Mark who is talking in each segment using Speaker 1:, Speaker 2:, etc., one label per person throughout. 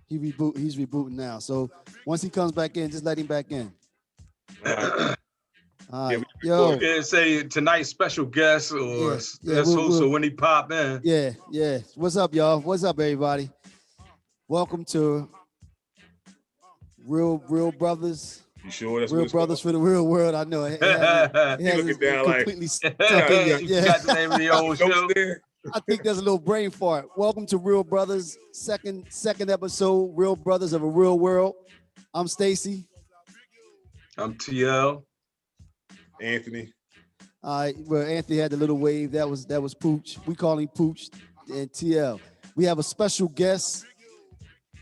Speaker 1: He's rebooting now. So once he comes back in, just let him back in. All right. Yo.
Speaker 2: Yeah, say tonight's special guest or guest host, so when he pop in.
Speaker 1: Yeah. What's up, y'all? What's up, everybody? Welcome to Real Brothers.
Speaker 3: You sure that's
Speaker 1: Real Brothers for the Real World? I know it hasn't completely sunk in yet. Yeah.
Speaker 2: Got the name of the old show.
Speaker 1: I think there's a little brain fart. Welcome to Real Brothers, second episode, Real Brothers of a Real World. I'm Stacy.
Speaker 2: I'm TL.
Speaker 3: Anthony.
Speaker 1: Well, Anthony had the little wave. That was Pooch. We call him Pooch and TL. We have a special guest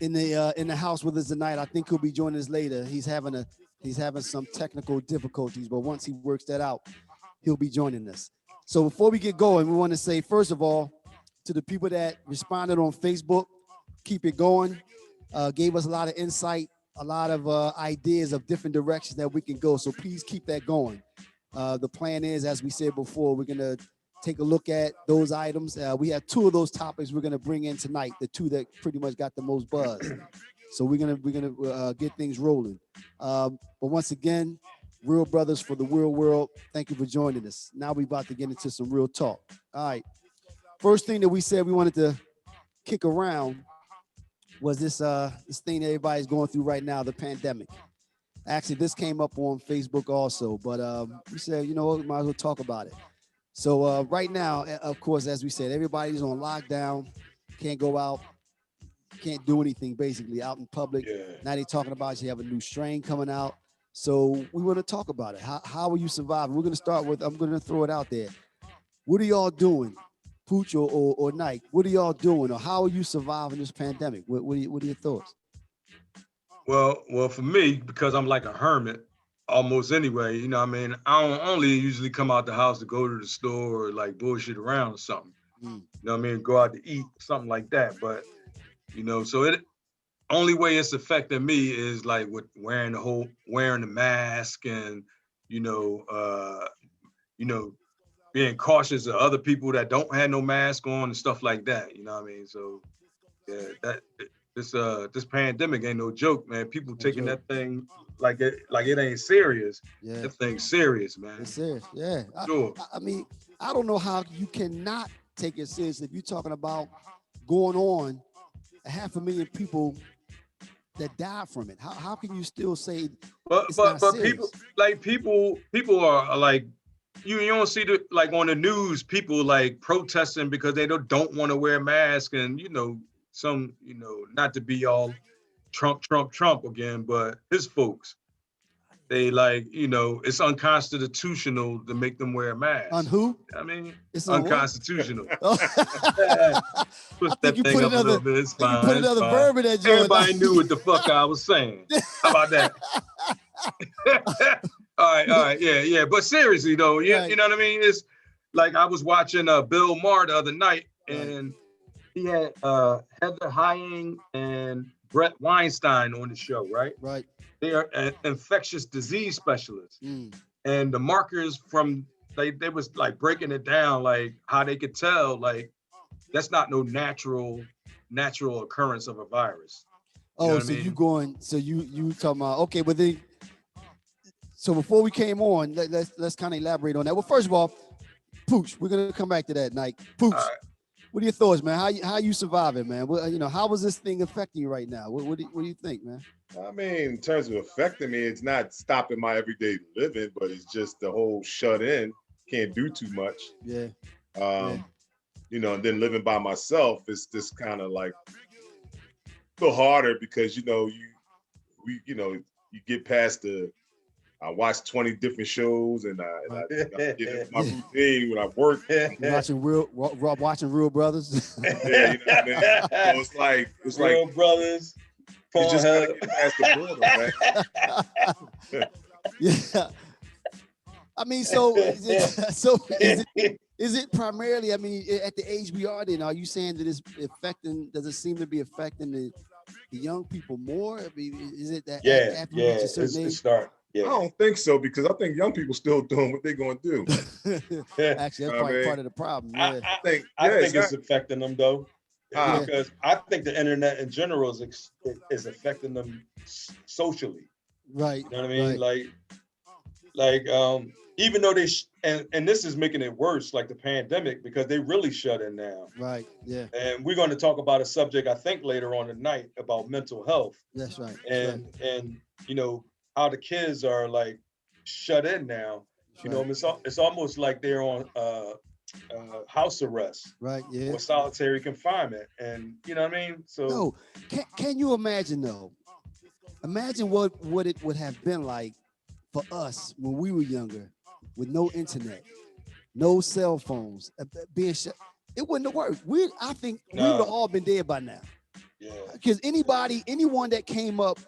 Speaker 1: in the house with us tonight. I think he'll be joining us later. He's having some technical difficulties, but once he works that out, he'll be joining us. So before we get going, we want to say, first of all, to the people that responded on Facebook, keep it going. Gave us a lot of insight, a lot of ideas of different directions that we can go. So please keep that going. The plan is, as we said before, we're going to take a look at those items. We have two of those topics we're going to bring in tonight, the two that pretty much got the most buzz. So we're gonna get things rolling. But once again, Real Brothers for the Real World, thank you for joining us. Now we're about to get into some real talk. All right. First thing that we said we wanted to kick around was this thing that everybody's going through right now, the pandemic. Actually, this came up on Facebook also, but we said, you know what, we might as well talk about it. So right now, of course, as we said, everybody's on lockdown, can't go out, can't do anything basically out in public. Yeah. Now they're talking about you have a new strain coming out. So we want to talk about it. How are you surviving? We're going to start with, I'm going to throw it out there. What are y'all doing? Pooch or Nike, what are y'all doing? Or how are you surviving this pandemic? What are your thoughts?
Speaker 2: Well, for me, because I'm like a hermit almost anyway, you know what I mean? I don't only usually come out the house to go to the store or like bullshit around or something. You know what I mean? Go out to eat, something like that. But, you know, so it only way it's affecting me is like with wearing the mask and, you know, being cautious of other people that don't have no mask on and stuff like that. You know what I mean? So yeah, this pandemic ain't no joke, man. People taking that thing like it ain't serious. Yeah. That thing's serious, man.
Speaker 1: It's serious, yeah.
Speaker 2: Sure.
Speaker 1: I mean, I don't know how you cannot take it serious if you're talking about going on 500,000 people that died from it. How can you still say
Speaker 2: but people are like, you don't see the like on the news people like protesting because they don't want to wear a mask, and you know, some, you know, not to be all Trump again, but his folks, they like, you know, it's unconstitutional to make them wear a mask.
Speaker 1: On who?
Speaker 2: I mean,
Speaker 1: it's
Speaker 2: unconstitutional.
Speaker 1: I think you put another verb in that joint.
Speaker 2: Everybody knew what the fuck I was saying. How about that? All right, yeah. But seriously though, you know what I mean? It's like I was watching Bill Maher the other night, and he had Heather Hying and Brett Weinstein on the show, right?
Speaker 1: Right.
Speaker 2: They are infectious disease specialists. And the markers from, they was like breaking it down, like how they could tell, like that's not no natural occurrence of a virus.
Speaker 1: You know so I mean? You talking about, okay, but then, so before we came on, let's kind of elaborate on that. Well, first of all, Pooch, we're gonna come back to that, Nike. Pooch, what are your thoughts, man? How you surviving, man? Well, you know, how is this thing affecting you right now? What do you think, man?
Speaker 3: I mean, in terms of affecting me, it's not stopping my everyday living, but it's just the whole shut in, can't do too much.
Speaker 1: Yeah.
Speaker 3: You know, and then living by myself, it's just kind of like a little harder because, you know, you get past I watch 20 different shows, and I get into my routine when I work.
Speaker 1: Watching Real Brothers.
Speaker 3: Yeah, you know what I mean? So it's like
Speaker 2: Real Brothers.
Speaker 3: You just gotta get past the border, man.
Speaker 1: Yeah. I mean, so is it primarily? I mean, at the age we are, then are you saying that it's affecting? Does it seem to be affecting the young people more? I mean, is it that? After you reach a certain age?
Speaker 3: Yeah. I don't think so, because I think young people still doing what they're going to do.
Speaker 1: Actually, that's probably part of the problem. Yeah.
Speaker 2: I think it's affecting them though. Because I think the internet in general is affecting them socially.
Speaker 1: Right.
Speaker 2: You know what I mean?
Speaker 1: Right.
Speaker 2: Even though and this is making it worse, like the pandemic, because they really shut in now.
Speaker 1: Right. Yeah.
Speaker 2: And we're going to talk about a subject I think later on tonight about mental health.
Speaker 1: That's right.
Speaker 2: And you know how the kids are like shut in now.
Speaker 1: That's
Speaker 2: You know,
Speaker 1: right.
Speaker 2: it's almost like they're on house arrest.
Speaker 1: Right. Yeah.
Speaker 2: Or solitary confinement, and you know what I mean. So
Speaker 1: no, can you imagine though? Imagine what it would have been like for us when we were younger, with no internet, no cell phones, being shut. It wouldn't have worked. I think we would have all been dead by now.
Speaker 2: Yeah.
Speaker 1: Because anyone that came up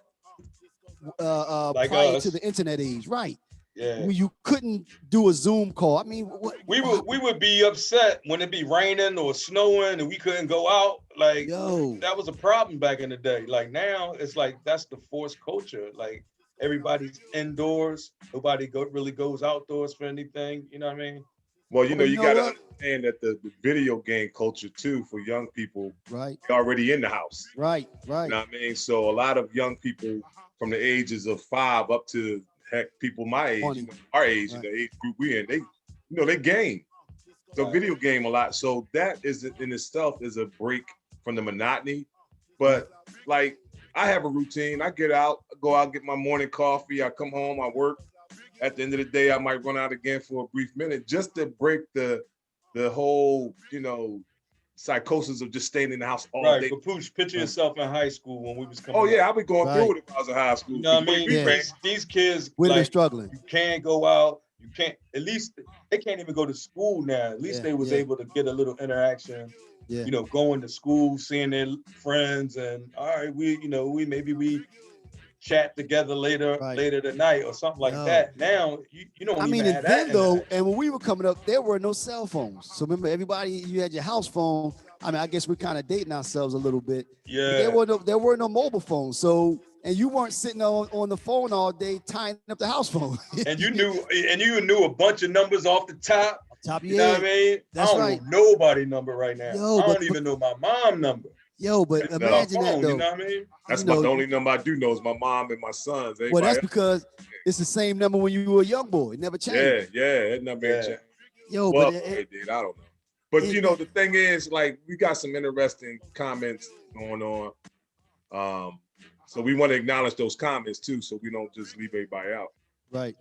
Speaker 2: like
Speaker 1: prior
Speaker 2: us.
Speaker 1: to the internet age, right?
Speaker 2: Yeah.
Speaker 1: When you couldn't do a Zoom call. I mean,
Speaker 2: we would be upset when it be raining or snowing and we couldn't go out. Like, that was a problem back in the day. Like now, it's like that's the forced culture. Like everybody's indoors. Nobody really goes outdoors for anything. You know what I mean?
Speaker 3: Well, you got to understand that the video game culture too for young people,
Speaker 1: right,
Speaker 3: already in the house.
Speaker 1: Right.
Speaker 3: You know what I mean? So a lot of young people from the ages of 5 up to heck, people my age, our age, the age group we in, they game. So video game a lot. So that is in itself is a break from the monotony. But like I have a routine. I get out, go out, get my morning coffee. I come home, I work. At the end of the day, I might run out again for a brief minute just to break the whole, psychosis of just staying in the house all day.
Speaker 2: But Pooch, picture yourself in high school when we was coming up.
Speaker 3: I be going through it if I was in high school.
Speaker 2: You know what I mean? These kids,
Speaker 1: we're struggling.
Speaker 2: You can't go out. You can't. At least they can't even go to school now. At least they was able to get a little interaction.
Speaker 1: Yeah.
Speaker 2: Going to school, seeing their friends, and all right, we chat together later tonight or something like that. Now you don't. I mean, even have that
Speaker 1: though, and when we were coming up, there were no cell phones. So remember, you had your house phone. I mean, I guess we're kind of dating ourselves a little bit.
Speaker 2: Yeah.
Speaker 1: There were no mobile phones. So, and you weren't sitting on the phone all day tying up the house phone.
Speaker 2: and you knew a bunch of numbers off the top.
Speaker 1: You
Speaker 2: know what I mean?
Speaker 1: That's
Speaker 2: I don't know nobody's number right now. I don't even know my mom's number.
Speaker 1: But imagine that though.
Speaker 2: You know what I mean?
Speaker 3: That's the only number I do know is my mom and my sons.
Speaker 1: Well, that's because it's the same number when you were a young boy. It never changed.
Speaker 3: Yeah, that number ain't changed.
Speaker 1: But
Speaker 3: it did. I don't know. But the thing is, like, we got some interesting comments going on. So we want to acknowledge those comments too, so we don't just leave everybody out.
Speaker 1: Right.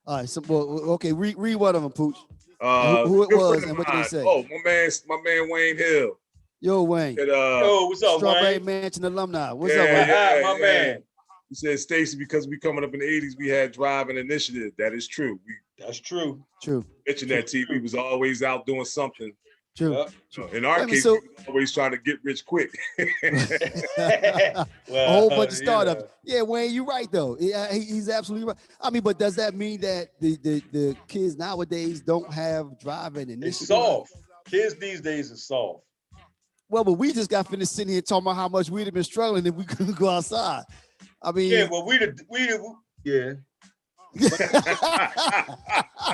Speaker 1: All right. So, okay, read one of them, Pooch.
Speaker 3: Who
Speaker 1: it was and what did they say?
Speaker 3: Oh, my man Wayne Hill.
Speaker 1: Yo, Wayne.
Speaker 2: Yo, what's up,
Speaker 1: Strawberry
Speaker 2: Wayne?
Speaker 1: Mansion alumni. What's up, Wayne?
Speaker 2: My man.
Speaker 3: He said, Stacy, because we coming up in the 80s, we had drive and initiative. That is true.
Speaker 2: That's true.
Speaker 3: Mentioned that TV was always out doing something.
Speaker 1: True.
Speaker 3: In our case, we was always trying to get rich quick.
Speaker 1: A whole bunch of startups. Yeah, Wayne, you're right though. Yeah, he's absolutely right. I mean, but does that mean that the kids nowadays don't have driving initiative?
Speaker 2: It's soft. Kids these days are soft.
Speaker 1: Well, but we just got finished sitting here talking about how much we'd have been struggling if we couldn't go outside. I mean,
Speaker 2: yeah.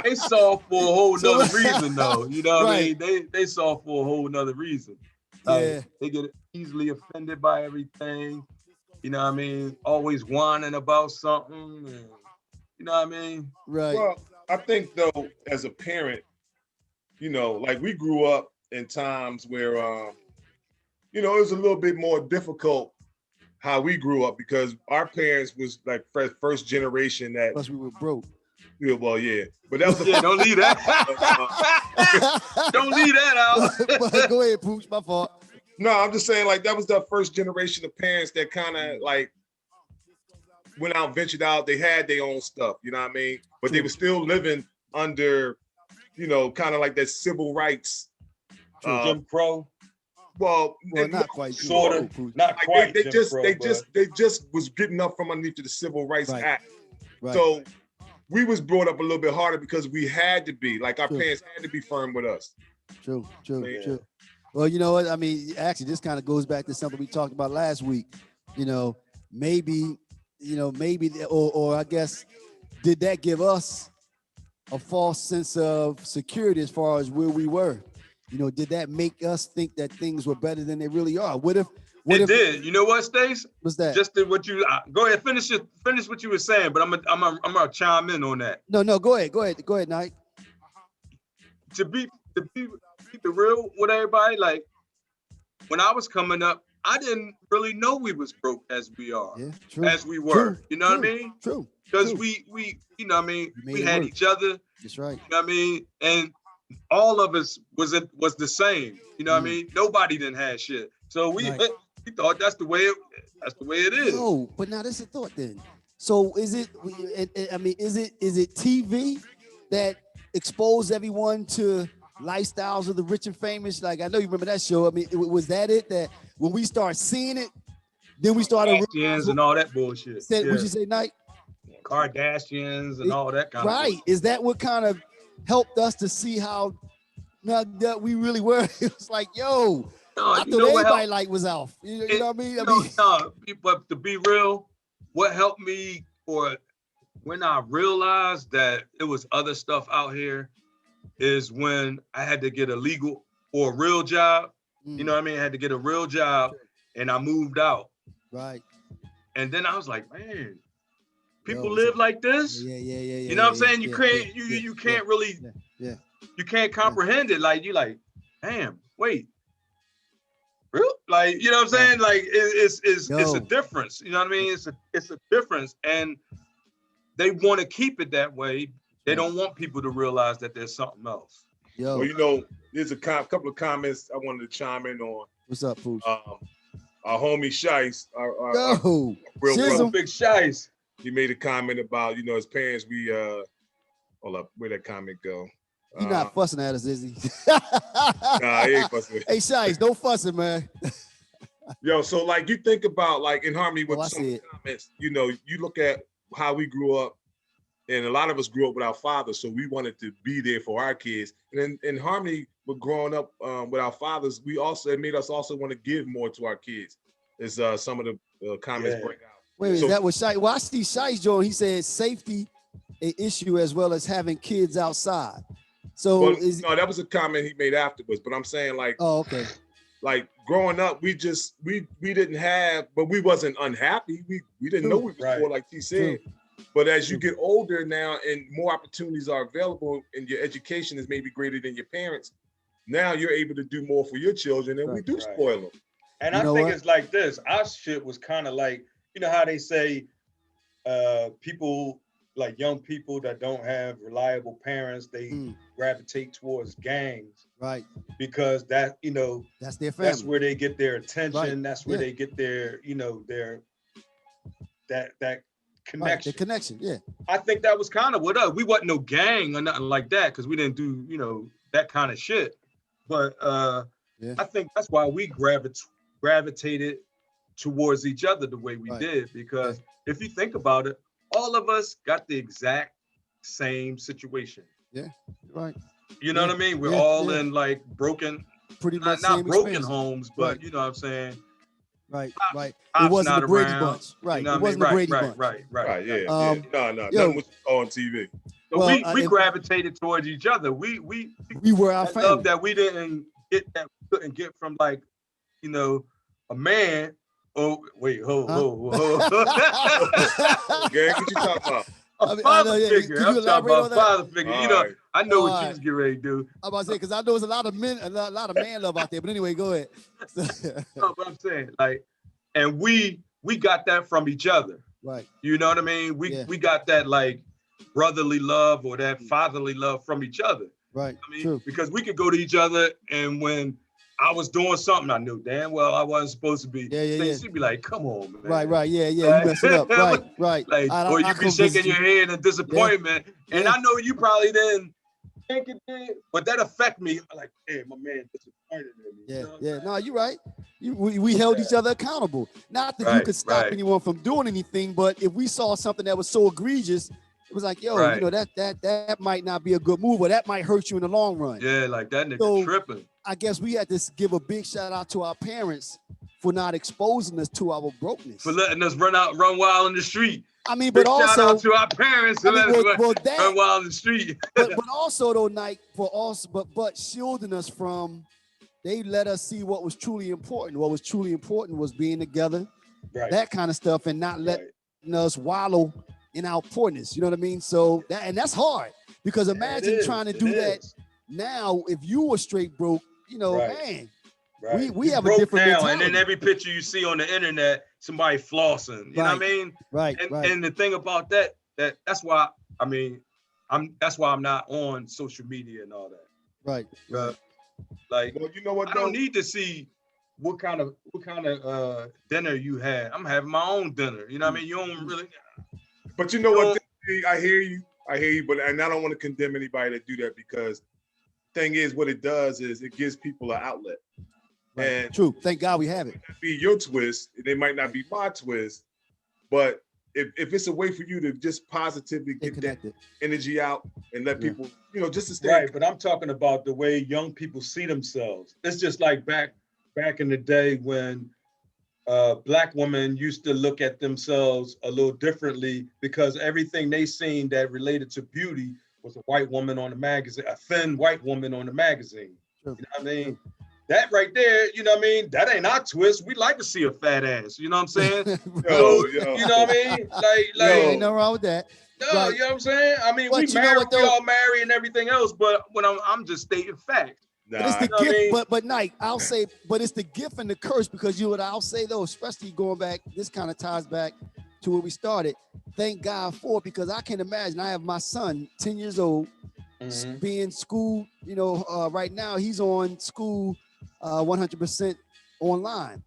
Speaker 2: They soft for a whole nother reason, though. You know what I mean? They soft for a whole nother reason. They get easily offended by everything. You know what I mean? Always whining about something. And, you know what I mean?
Speaker 1: Right.
Speaker 3: Well, I think though, as a parent, like we grew up in times where, it was a little bit more difficult how we grew up because our parents was like first generation that.
Speaker 1: Plus we were broke.
Speaker 3: Yeah, well, yeah, but that was
Speaker 2: don't leave that. Don't leave that out.
Speaker 1: Go ahead, Pooch. My fault.
Speaker 3: No, I'm just saying like that was the first generation of parents that kind of like went out, ventured out. They had their own stuff, you know what I mean? But they were still living under, kind of like that civil rights.
Speaker 2: Jim Crow.
Speaker 3: Well,
Speaker 1: not quite.
Speaker 2: Sort of. Not quite.
Speaker 3: They just was getting up from underneath the Civil Rights Act.
Speaker 1: Right.
Speaker 3: So we was brought up a little bit harder because we had to be, like our parents had to be firm with us.
Speaker 1: True. Well, you know what? I mean, actually, this kind of goes back to something we talked about last week. Maybe, or I guess, did that give us a false sense of security as far as where we were? You know, did that make us think that things were better than they really are? What
Speaker 2: It
Speaker 1: if
Speaker 2: did. You know what, Stace?
Speaker 1: was that?
Speaker 2: Just did what you go ahead, finish what you were saying, but I'm gonna chime in on that.
Speaker 1: No, go ahead, Knight.
Speaker 2: To be keep it real with everybody, like when I was coming up, I didn't really know we was broke as we are,
Speaker 1: Yeah, true.
Speaker 2: as we were.
Speaker 1: True,
Speaker 2: you know what I mean?
Speaker 1: True.
Speaker 2: Because
Speaker 1: true.
Speaker 2: we you know what I mean,
Speaker 1: You
Speaker 2: we
Speaker 1: made it
Speaker 2: had
Speaker 1: work.
Speaker 2: each other.
Speaker 1: That's right.
Speaker 2: You know what I mean? And all of us was the same. You know what I mean? Nobody didn't have shit. So we
Speaker 1: Right.
Speaker 2: we thought that's the way it is.
Speaker 1: No, but now that's a thought then. So is it? I mean, is it TV that exposed everyone to lifestyles of the rich and famous? Like I know you remember that show. I mean, was that it? That when we start seeing it, then we started.
Speaker 2: Kardashians and all that bullshit.
Speaker 1: Said,
Speaker 2: Yeah.
Speaker 1: Would you say, Knight?
Speaker 2: Kardashians and all that kind of
Speaker 1: Right.
Speaker 2: shit.
Speaker 1: Is that what kind of helped us to see how now that we really were? It was like, yo,
Speaker 2: No,
Speaker 1: I
Speaker 2: you
Speaker 1: thought
Speaker 2: know what
Speaker 1: everybody
Speaker 2: helped?
Speaker 1: like was off. You know what I mean?
Speaker 2: No, but to be real, what helped me or when I realized that it was other stuff out here is when I had to get a legal or a real job. You know what I mean? I had to get a real job and I moved out.
Speaker 1: Right.
Speaker 2: And then I was like, man, people
Speaker 1: Yo,
Speaker 2: live like this.
Speaker 1: Yeah.
Speaker 2: You know what I'm saying? You can't really you can't comprehend it. Like you like, damn, wait. Real? Like, you know what I'm saying? Like it's a difference. You know what I mean? It's a difference. And they want to keep it that way. They don't want people to realize that there's something else.
Speaker 1: Yo.
Speaker 3: Well, you know, there's a couple of comments I wanted to chime in on.
Speaker 1: What's up, Pooch?
Speaker 3: Our homie Shice,
Speaker 1: Yo,
Speaker 3: real
Speaker 1: Shizzle.
Speaker 2: Big Shice.
Speaker 3: He made a comment about, you know, his parents. We hold up, where'd that comment go?
Speaker 1: He's not fussing at us, is he?
Speaker 3: Nah, he ain't fussing.
Speaker 1: Hey, Shice, don't fussing, man.
Speaker 3: Yo, so like you think about like in harmony with
Speaker 1: I
Speaker 3: some
Speaker 1: see it.
Speaker 3: comments, you know, you look at how we grew up, and a lot of us grew up with our fathers, so we wanted to be there for our kids. And then in harmony with growing up with our fathers, it made us also want to give more to our kids. As some of the comments bring out.
Speaker 1: Wait, is that what Shice? Well, I see Shice Joe. He said safety an issue as well as having kids outside. So
Speaker 3: no, that was a comment he made afterwards. But I'm saying like,
Speaker 1: oh, okay.
Speaker 3: Like growing up, we didn't have, but we wasn't unhappy. We didn't know we was poor, like he said. True. But as you get older now and more opportunities are available and your education is maybe greater than your parents, now you're able to do more for your children and we do spoil them.
Speaker 2: And I think it's like this. Our shit was kind of like, you know how they say people, like young people that don't have reliable parents, they gravitate towards gangs. Right. Because that, you know, that's their family. That's where they get their attention. Right. That's where they get their, you know, their that connection. Right. The connection, yeah. I think that was kind of what us. We wasn't no gang or nothing like that because we didn't do, you know, that kind of shit. But I think that's why we gravitated towards each other the way we did. Because if you think about it, all of us got the exact same situation. Yeah, right. You know what I mean? We're all in like broken, pretty much not broken homes, but you know what I'm saying? Right, right. It wasn't the Brady Bunch. Right. It wasn't the Brady Bunch. Right.
Speaker 3: Yeah. No, nothing was on TV.
Speaker 2: So we gravitated towards each other. We
Speaker 1: were our family.
Speaker 2: Love that we didn't get from like, you know, a man. Oh, wait, ho.
Speaker 3: Gang, what you talking about?
Speaker 2: A father figure. I'm talking about father figure. You know, I know what you was getting ready to do.
Speaker 1: I'm about to say, because I know there's a lot of men, a lot of man love out there. But anyway, go ahead.
Speaker 2: No, but I'm saying, like, and we got that from each other. Right. You know what I mean? We got that like brotherly love or that fatherly love from each other. Right. I mean, true. Because we could go to each other, and when I was doing something I knew damn well I wasn't supposed to be. She'd be like, "Come on, man." Right. Yeah. You messed it up. Right. Like, or you be shaking your head in disappointment, and I know you probably didn't think it did, but that affect me. Like, hey, my man disappointed in me.
Speaker 1: Yeah.
Speaker 2: You know
Speaker 1: Yeah. No, you're right. We held each other accountable. Not that you could stop anyone from doing anything, but if we saw something that was so egregious, it was like, yo, you know, that might not be a good move, or that might hurt you in the long run.
Speaker 2: Yeah, like that nigga tripping.
Speaker 1: I guess we had to give a big shout out to our parents for not exposing us to our brokenness.
Speaker 2: For letting us run wild in the street.
Speaker 1: I mean,
Speaker 2: Big
Speaker 1: but also
Speaker 2: shout out to our parents who let us run wild in the street.
Speaker 1: but also though, Nike, for also but shielding us from, they let us see what was truly important. What was truly important was being together,
Speaker 2: Right.
Speaker 1: that kind of stuff, and not letting us wallow in our poorness. You know what I mean? So that's hard, because imagine trying to do that now. If you were straight broke, you know, man.
Speaker 2: Right.
Speaker 1: We have a different mentality.
Speaker 2: And then every picture you see on the internet, somebody flossing. You know what I mean?
Speaker 1: Right.
Speaker 2: And the thing about that's why I'm not on social media and all that.
Speaker 1: Right.
Speaker 2: Like,
Speaker 3: well, you know what?
Speaker 2: I don't need to see what kind of dinner you had. I'm having my own dinner. You know what I mean? You don't really.
Speaker 3: But you know what? I hear you, but and I don't want to condemn anybody to do that, because thing is, what it does is it gives people an outlet.
Speaker 1: Right.
Speaker 3: And
Speaker 1: true. Thank God we have it.
Speaker 3: Be your twist. They might not be my twist, but if it's a way for you to just positively get that energy out and let people, you know, just to stay.
Speaker 2: Right, but I'm talking about the way young people see themselves. It's just like back in the day when Black women used to look at themselves a little differently, because everything they seen that related to beauty was a white woman on the magazine, a thin white woman on the magazine.
Speaker 1: True.
Speaker 2: You know what I mean? That right there, you know what I mean? That ain't our twist. We like to see a fat ass. You know what I'm saying?
Speaker 3: yo.
Speaker 2: You know what I mean? Like
Speaker 1: ain't nothing wrong with that.
Speaker 2: No, right. You know what I'm saying? I mean, we all marry and everything else, but when I'm just stating fact.
Speaker 1: But it's the gift, but Nike, I'll say, but it's the gift and the curse, because I'll say though, especially going back, this kind of ties back to where we started. Thank God for it, because I can imagine, I have my son, 10 years old, being school, right now he's on school 100% online.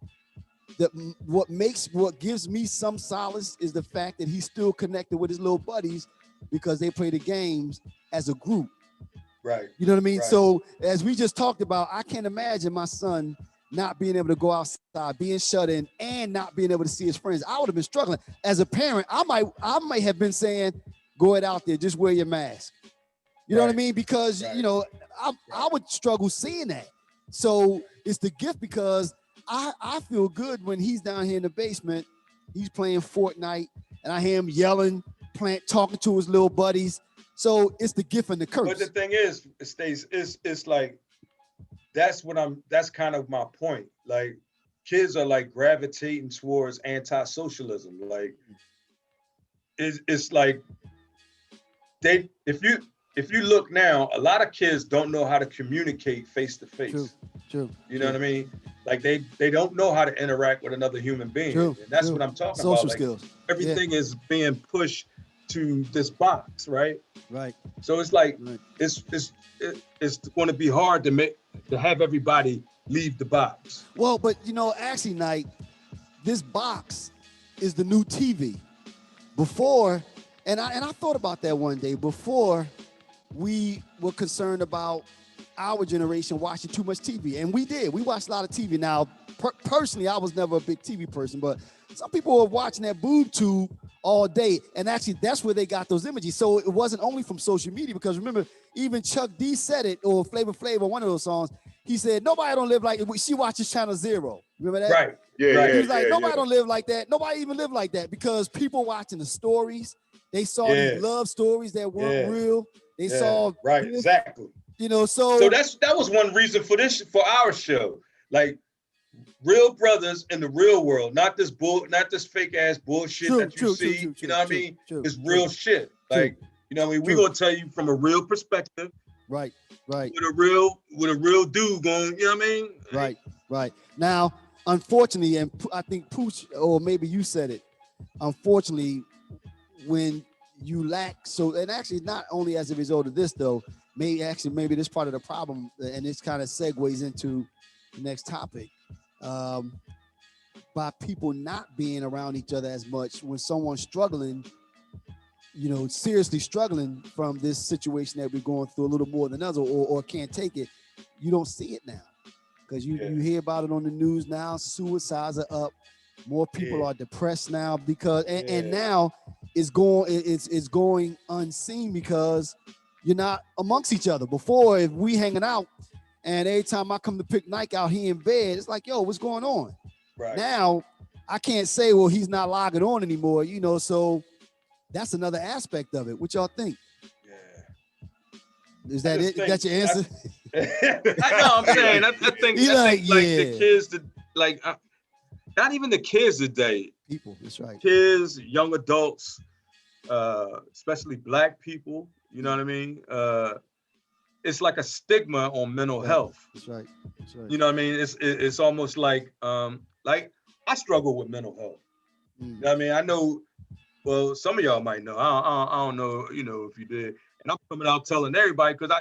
Speaker 1: What gives me some solace is the fact that he's still connected with his little buddies, because they play the games as a group.
Speaker 2: Right.
Speaker 1: You know what I mean?
Speaker 2: Right.
Speaker 1: So as we just talked about, I can't imagine my son not being able to go outside, being shut in, and not being able to see his friends. I would have been struggling. As a parent, I might have been saying, go ahead out there, just wear your mask. You know what I mean? Because, I would struggle seeing that. So it's the gift, because I feel good when he's down here in the basement, he's playing Fortnite, and I hear him yelling, talking to his little buddies. So it's the gift and the curse.
Speaker 2: But the thing is, it's like, that's kind of my point. Like, kids are like gravitating towards anti-socialism. Like, it's like if you look now, a lot of kids don't know how to communicate face to face.
Speaker 1: True.
Speaker 2: You know what I mean? Like they don't know how to interact with another human being.
Speaker 1: True.
Speaker 2: And that's what I'm talking about.
Speaker 1: Social
Speaker 2: Like,
Speaker 1: skills.
Speaker 2: Everything is being pushed to this box, right?
Speaker 1: Right.
Speaker 2: So it's like it's going to be hard to have everybody leave the box.
Speaker 1: Well, but actually, Nike, this box is the new TV. Before, and I thought about that one day. Before, we were concerned about our generation watching too much TV, and we did. We watched a lot of TV. Now, personally, I was never a big TV person, but some people were watching that boob tube all day, and actually that's where they got those images. So it wasn't only from social media, because remember, even Chuck D said it, or Flavor Flav, one of those songs, he said, nobody don't live like it. She watches Channel Zero. Remember that?
Speaker 2: Right.
Speaker 3: Yeah.
Speaker 2: Right.
Speaker 1: He was like, nobody don't live like that. Nobody even live like that, because people watching the stories, they saw these love stories that weren't real. They saw
Speaker 2: exactly.
Speaker 1: So
Speaker 2: that was one reason for our show. Like, real brothers in the real world, not this fake ass bullshit that you see. You know what I mean? It's real shit. Like, you know what I mean? We're gonna tell you from a real perspective.
Speaker 1: Right.
Speaker 2: With a real dude going, you know what I mean?
Speaker 1: Right. Now, unfortunately, and I think Pooch, or maybe you said it, unfortunately, when you lack, and actually not only as a result of this though, maybe this part of the problem, and this kind of segues into the next topic, by people not being around each other as much. When someone's struggling, seriously struggling from this situation that we're going through a little more than others, or can't take it, you don't see it now, because you hear about it on the news now. Suicides are up. More people are depressed now, because and now it's going unseen, because you're not amongst each other. Before, if we hanging out, and every time I come to pick Nike out here in bed, it's like, yo, what's going on?
Speaker 2: Right.
Speaker 1: Now I can't say, well, he's not logging on anymore, you know. So that's another aspect of it. What y'all think?
Speaker 2: Yeah.
Speaker 1: Is that it? Is that your answer?
Speaker 2: I know. I'm saying. I think.
Speaker 1: He
Speaker 2: I think like
Speaker 1: yeah.
Speaker 2: the kids that like. Not even the kids today.
Speaker 1: People. That's right.
Speaker 2: Kids, young adults, especially Black people. You know what I mean? It's like a stigma on mental health.
Speaker 1: That's right. That's right.
Speaker 2: You know what I mean? It's almost like I struggle with mental health. You know what I mean? I know. Well, some of y'all might know. I don't know. You know if you did. And I'm coming out telling everybody because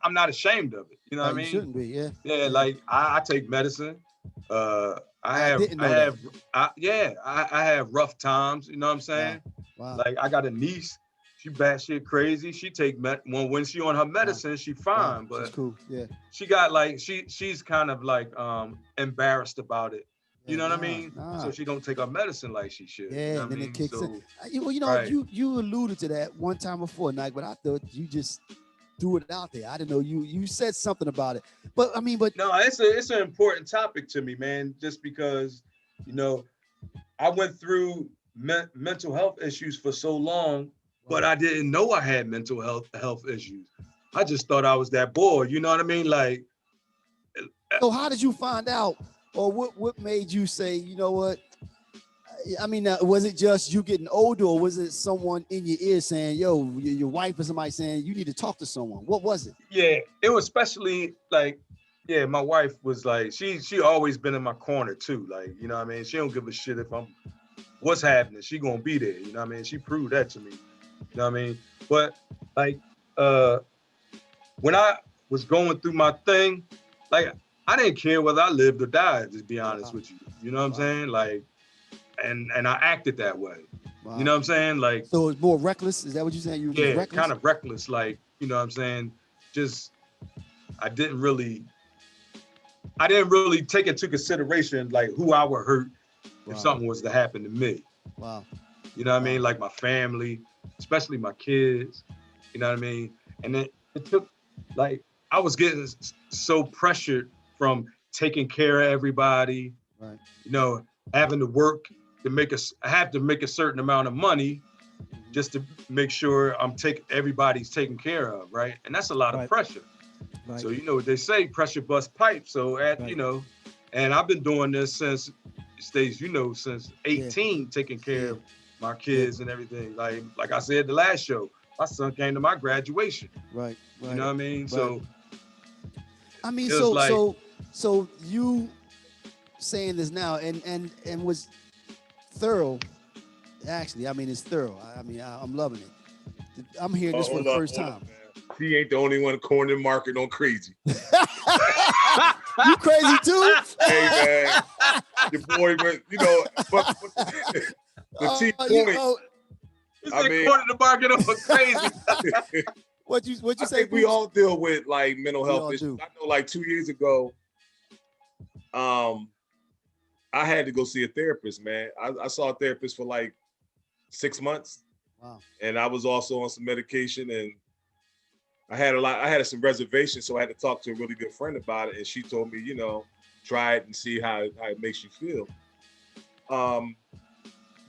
Speaker 2: I'm not ashamed of it. You know what I mean?
Speaker 1: You shouldn't be. Yeah.
Speaker 2: Yeah. Like I take medicine. I have rough times. You know what I'm saying?
Speaker 1: Wow.
Speaker 2: Like I got a niece. She batshit crazy. She take when she on her medicine, she fine. But
Speaker 1: she's cool. Yeah.
Speaker 2: she got like she's kind of like embarrassed about it. You know what I mean? So she don't take her medicine like she should.
Speaker 1: Yeah,
Speaker 2: you know
Speaker 1: and then
Speaker 2: it
Speaker 1: kicks in.
Speaker 2: right.
Speaker 1: You alluded to that one time before, Nike, but I thought you just threw it out there. I didn't know you said something about it. But I mean,
Speaker 2: no, it's an important topic to me, man. Just because, you know, I went through mental health issues for so long, but I didn't know I had mental health issues. I just thought I was that boy. You know what I mean? Like.
Speaker 1: So how did you find out, or what made you say, you know what? I mean, was it just you getting older, or was it someone in your ear saying, yo, your wife or somebody saying you need to talk to someone? What was it?
Speaker 2: Yeah, it was especially like, yeah, my wife was like, she always been in my corner too. Like, you know what I mean? She don't give a shit if what's happening. She gonna be there. You know what I mean? She proved that to me. You know what I mean? But like, when I was going through my thing, like, I didn't care whether I lived or died, to be honest with you. You know what I'm saying? Like, and I acted that way. You know what I'm saying? Like,
Speaker 1: so it's more reckless. Is that what you're saying? You were just reckless?
Speaker 2: Kind of reckless. Like, you know what I'm saying? Just, I didn't really take into consideration like who I would hurt if something was to happen to me.
Speaker 1: Wow.
Speaker 2: You know what I mean? Like my family, especially my kids. You know what I mean? And then it took, like, I was getting so pressured from taking care of everybody.
Speaker 1: Right.
Speaker 2: You know, having to work to I have to make a certain amount of money just to make sure everybody's taken care of, right? And that's a lot of pressure. Right. So you know what they say, pressure busts pipes. So you know, and I've been doing this since 18, taking care of my kids and everything. Like I said the last show, my son came to my graduation.
Speaker 1: Right.
Speaker 2: You know what I mean? Right. So
Speaker 1: I mean, so you saying this now and was thorough. Actually, I mean, it's thorough. I mean, I'm loving it. I'm hearing this for the first time.
Speaker 3: He ain't the only one cornering market on crazy.
Speaker 1: You crazy too?
Speaker 3: Hey man, your boy, you know, but the T point.
Speaker 2: I mean, cornered the market on crazy.
Speaker 1: What you
Speaker 3: I
Speaker 1: say?
Speaker 3: Think we all deal with like mental health issues. I know, like 2 years ago, I had to go see a therapist. Man, I saw a therapist for like 6 months.
Speaker 1: Wow.
Speaker 3: And I was also on some medication, and I had some reservations, so I had to talk to a really good friend about it, and she told me, you know, try it and see how it makes you feel.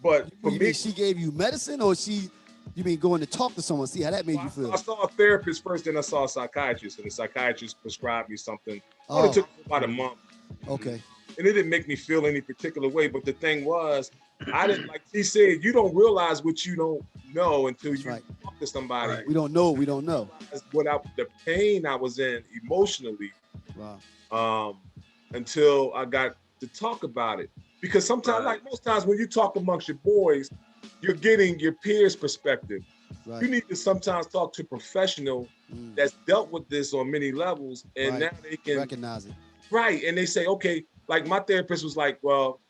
Speaker 3: But for me,
Speaker 1: she gave you medicine, or you mean going to talk to someone, see how that made you feel?
Speaker 3: I saw a therapist first, then I saw a psychiatrist, and the psychiatrist prescribed me something. It took about a month.
Speaker 1: Okay.
Speaker 3: And it didn't make me feel any particular way, but the thing was, I didn't, like she said, you don't realize what you don't know until you talk to somebody.
Speaker 1: Right. We don't know.
Speaker 3: The pain I was in emotionally, until I got to talk about it. Because sometimes, like most times when you talk amongst your boys, you're getting your peers' perspective. Right. You need to sometimes talk to a professional that's dealt with this on many levels, and now they can
Speaker 1: recognize it.
Speaker 3: Right, and they say, okay, like my therapist was like, well,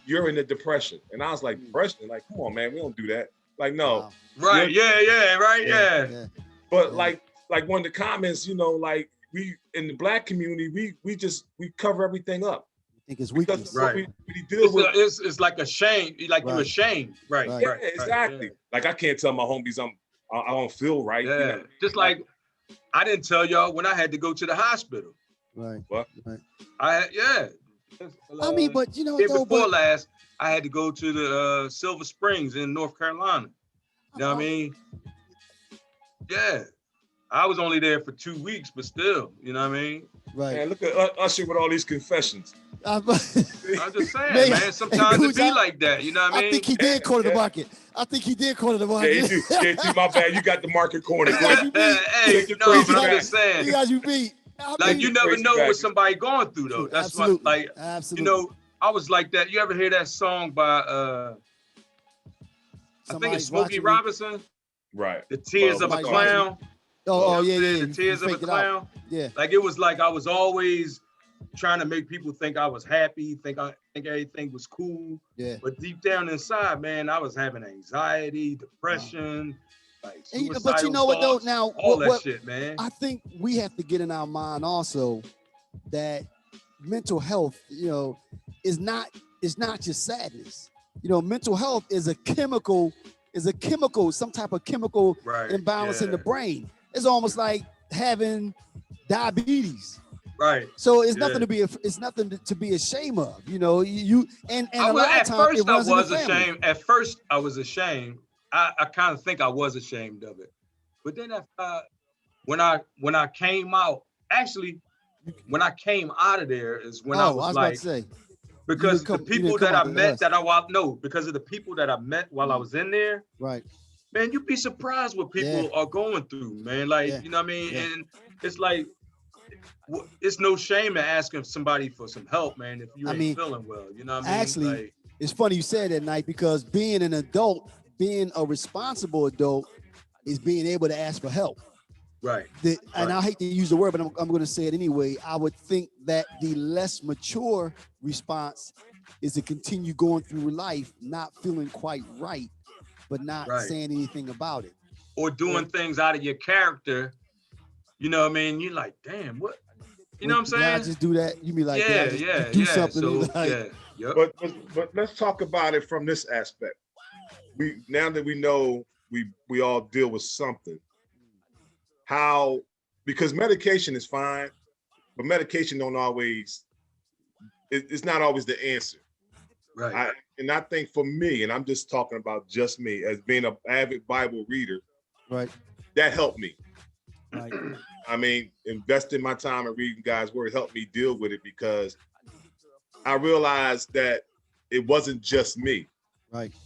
Speaker 3: you're in a depression. And I was like, depression? Like, come on, man, we don't do that. Like, no.
Speaker 2: Wow. Right, yeah.
Speaker 3: But like one of the comments, you know, like we, in the Black community, we cover everything up.
Speaker 1: I think it's weakness.
Speaker 3: Right.
Speaker 2: It's like a shame, like you're ashamed. Right.
Speaker 3: Yeah, exactly. Like I can't tell my homies I don't feel right.
Speaker 2: Yeah.
Speaker 3: You know?
Speaker 2: Just like I didn't tell y'all when I had to go to the hospital.
Speaker 1: Right.
Speaker 3: What?
Speaker 1: Right. I mean, but you know,
Speaker 2: day
Speaker 1: though,
Speaker 2: before
Speaker 1: but
Speaker 2: last, I had to go to the Silver Springs in North Carolina. You know what I mean? Yeah. I was only there for 2 weeks, but still, you know what I mean?
Speaker 1: right.
Speaker 3: Man, look at Usher with all these confessions.
Speaker 2: I'm just saying, man. Sometimes it be like that. You know what I mean?
Speaker 1: I think he did corner the market. I think he did corner the market.
Speaker 3: Yeah, he do. Yeah, see, my bad. You got the market corner. Go
Speaker 1: got
Speaker 3: ahead.
Speaker 1: you beat.
Speaker 2: Hey,
Speaker 3: your
Speaker 2: no,
Speaker 3: crazy
Speaker 2: but I'm
Speaker 3: back.
Speaker 2: just saying.
Speaker 1: He got you beat. I
Speaker 2: Like
Speaker 1: mean,
Speaker 2: you never
Speaker 3: crazy
Speaker 2: know
Speaker 3: back.
Speaker 2: what somebody going through though.
Speaker 1: True,
Speaker 2: That's
Speaker 1: absolutely.
Speaker 2: what, like,
Speaker 1: Absolutely.
Speaker 2: you know, I was like that. You ever hear that song by I think it's
Speaker 1: Somebody's
Speaker 2: Smokey
Speaker 1: watching me.
Speaker 2: Robinson?
Speaker 3: Right.
Speaker 2: The Tears of a
Speaker 1: Somebody's
Speaker 2: Clown.
Speaker 1: Oh,
Speaker 2: You know what
Speaker 1: yeah,
Speaker 2: I'm saying?
Speaker 1: yeah.
Speaker 2: The Tears of a
Speaker 1: Fake it out.
Speaker 2: Clown.
Speaker 1: Yeah.
Speaker 2: Like it was like I was always trying to make people think I was happy, think everything was cool.
Speaker 1: Yeah.
Speaker 2: But deep down inside, man, I was having anxiety, depression, like suicidal
Speaker 1: But you know what though?
Speaker 2: thoughts,
Speaker 1: Now,
Speaker 2: all that shit, man.
Speaker 1: I think we have to get in our mind also that mental health, you know, is not just sadness. You know, mental health is a chemical, some type of chemical imbalance in the brain. It's almost like having diabetes.
Speaker 2: Right.
Speaker 1: So it's nothing to be to be ashamed of. You know, and a lot of times
Speaker 2: first
Speaker 1: it runs
Speaker 2: I was
Speaker 1: in the family.
Speaker 2: ashamed. At first I was ashamed. I kind of think I was ashamed of it. But then when I came out, actually, when I came out of there is when I was like,
Speaker 1: about to say,
Speaker 2: because the people that I met because of the people that I met while I was in there,
Speaker 1: right?
Speaker 2: Man, you'd be surprised what people are going through, man. Like, you know what I mean? And it's like, it's no shame in asking somebody for some help, man, if you ain't feeling well. You know what I mean?
Speaker 1: Actually,
Speaker 2: like,
Speaker 1: it's funny you said that, Knight, because being an adult, being a responsible adult, is being able to ask for help.
Speaker 2: Right.
Speaker 1: And I hate to use the word, but I'm going to say it anyway. I would think that the less mature response is to continue going through life, not feeling quite right, but not saying anything about it.
Speaker 2: Or doing things out of your character. You know what I mean? You're like, damn, what? You know what I'm saying?
Speaker 1: Did I just do that? You be like, do something.
Speaker 2: So,
Speaker 3: But let's talk about it from this aspect. Now that we know we all deal with something, because medication is fine, but medication don't always, it's not always the answer.
Speaker 2: Right.
Speaker 3: I think for me, and I'm just talking about just me as being an avid Bible reader,
Speaker 1: right,
Speaker 3: that helped me.
Speaker 1: Right.
Speaker 3: I mean, investing my time in reading God's word helped me deal with it because I realized that it wasn't just me.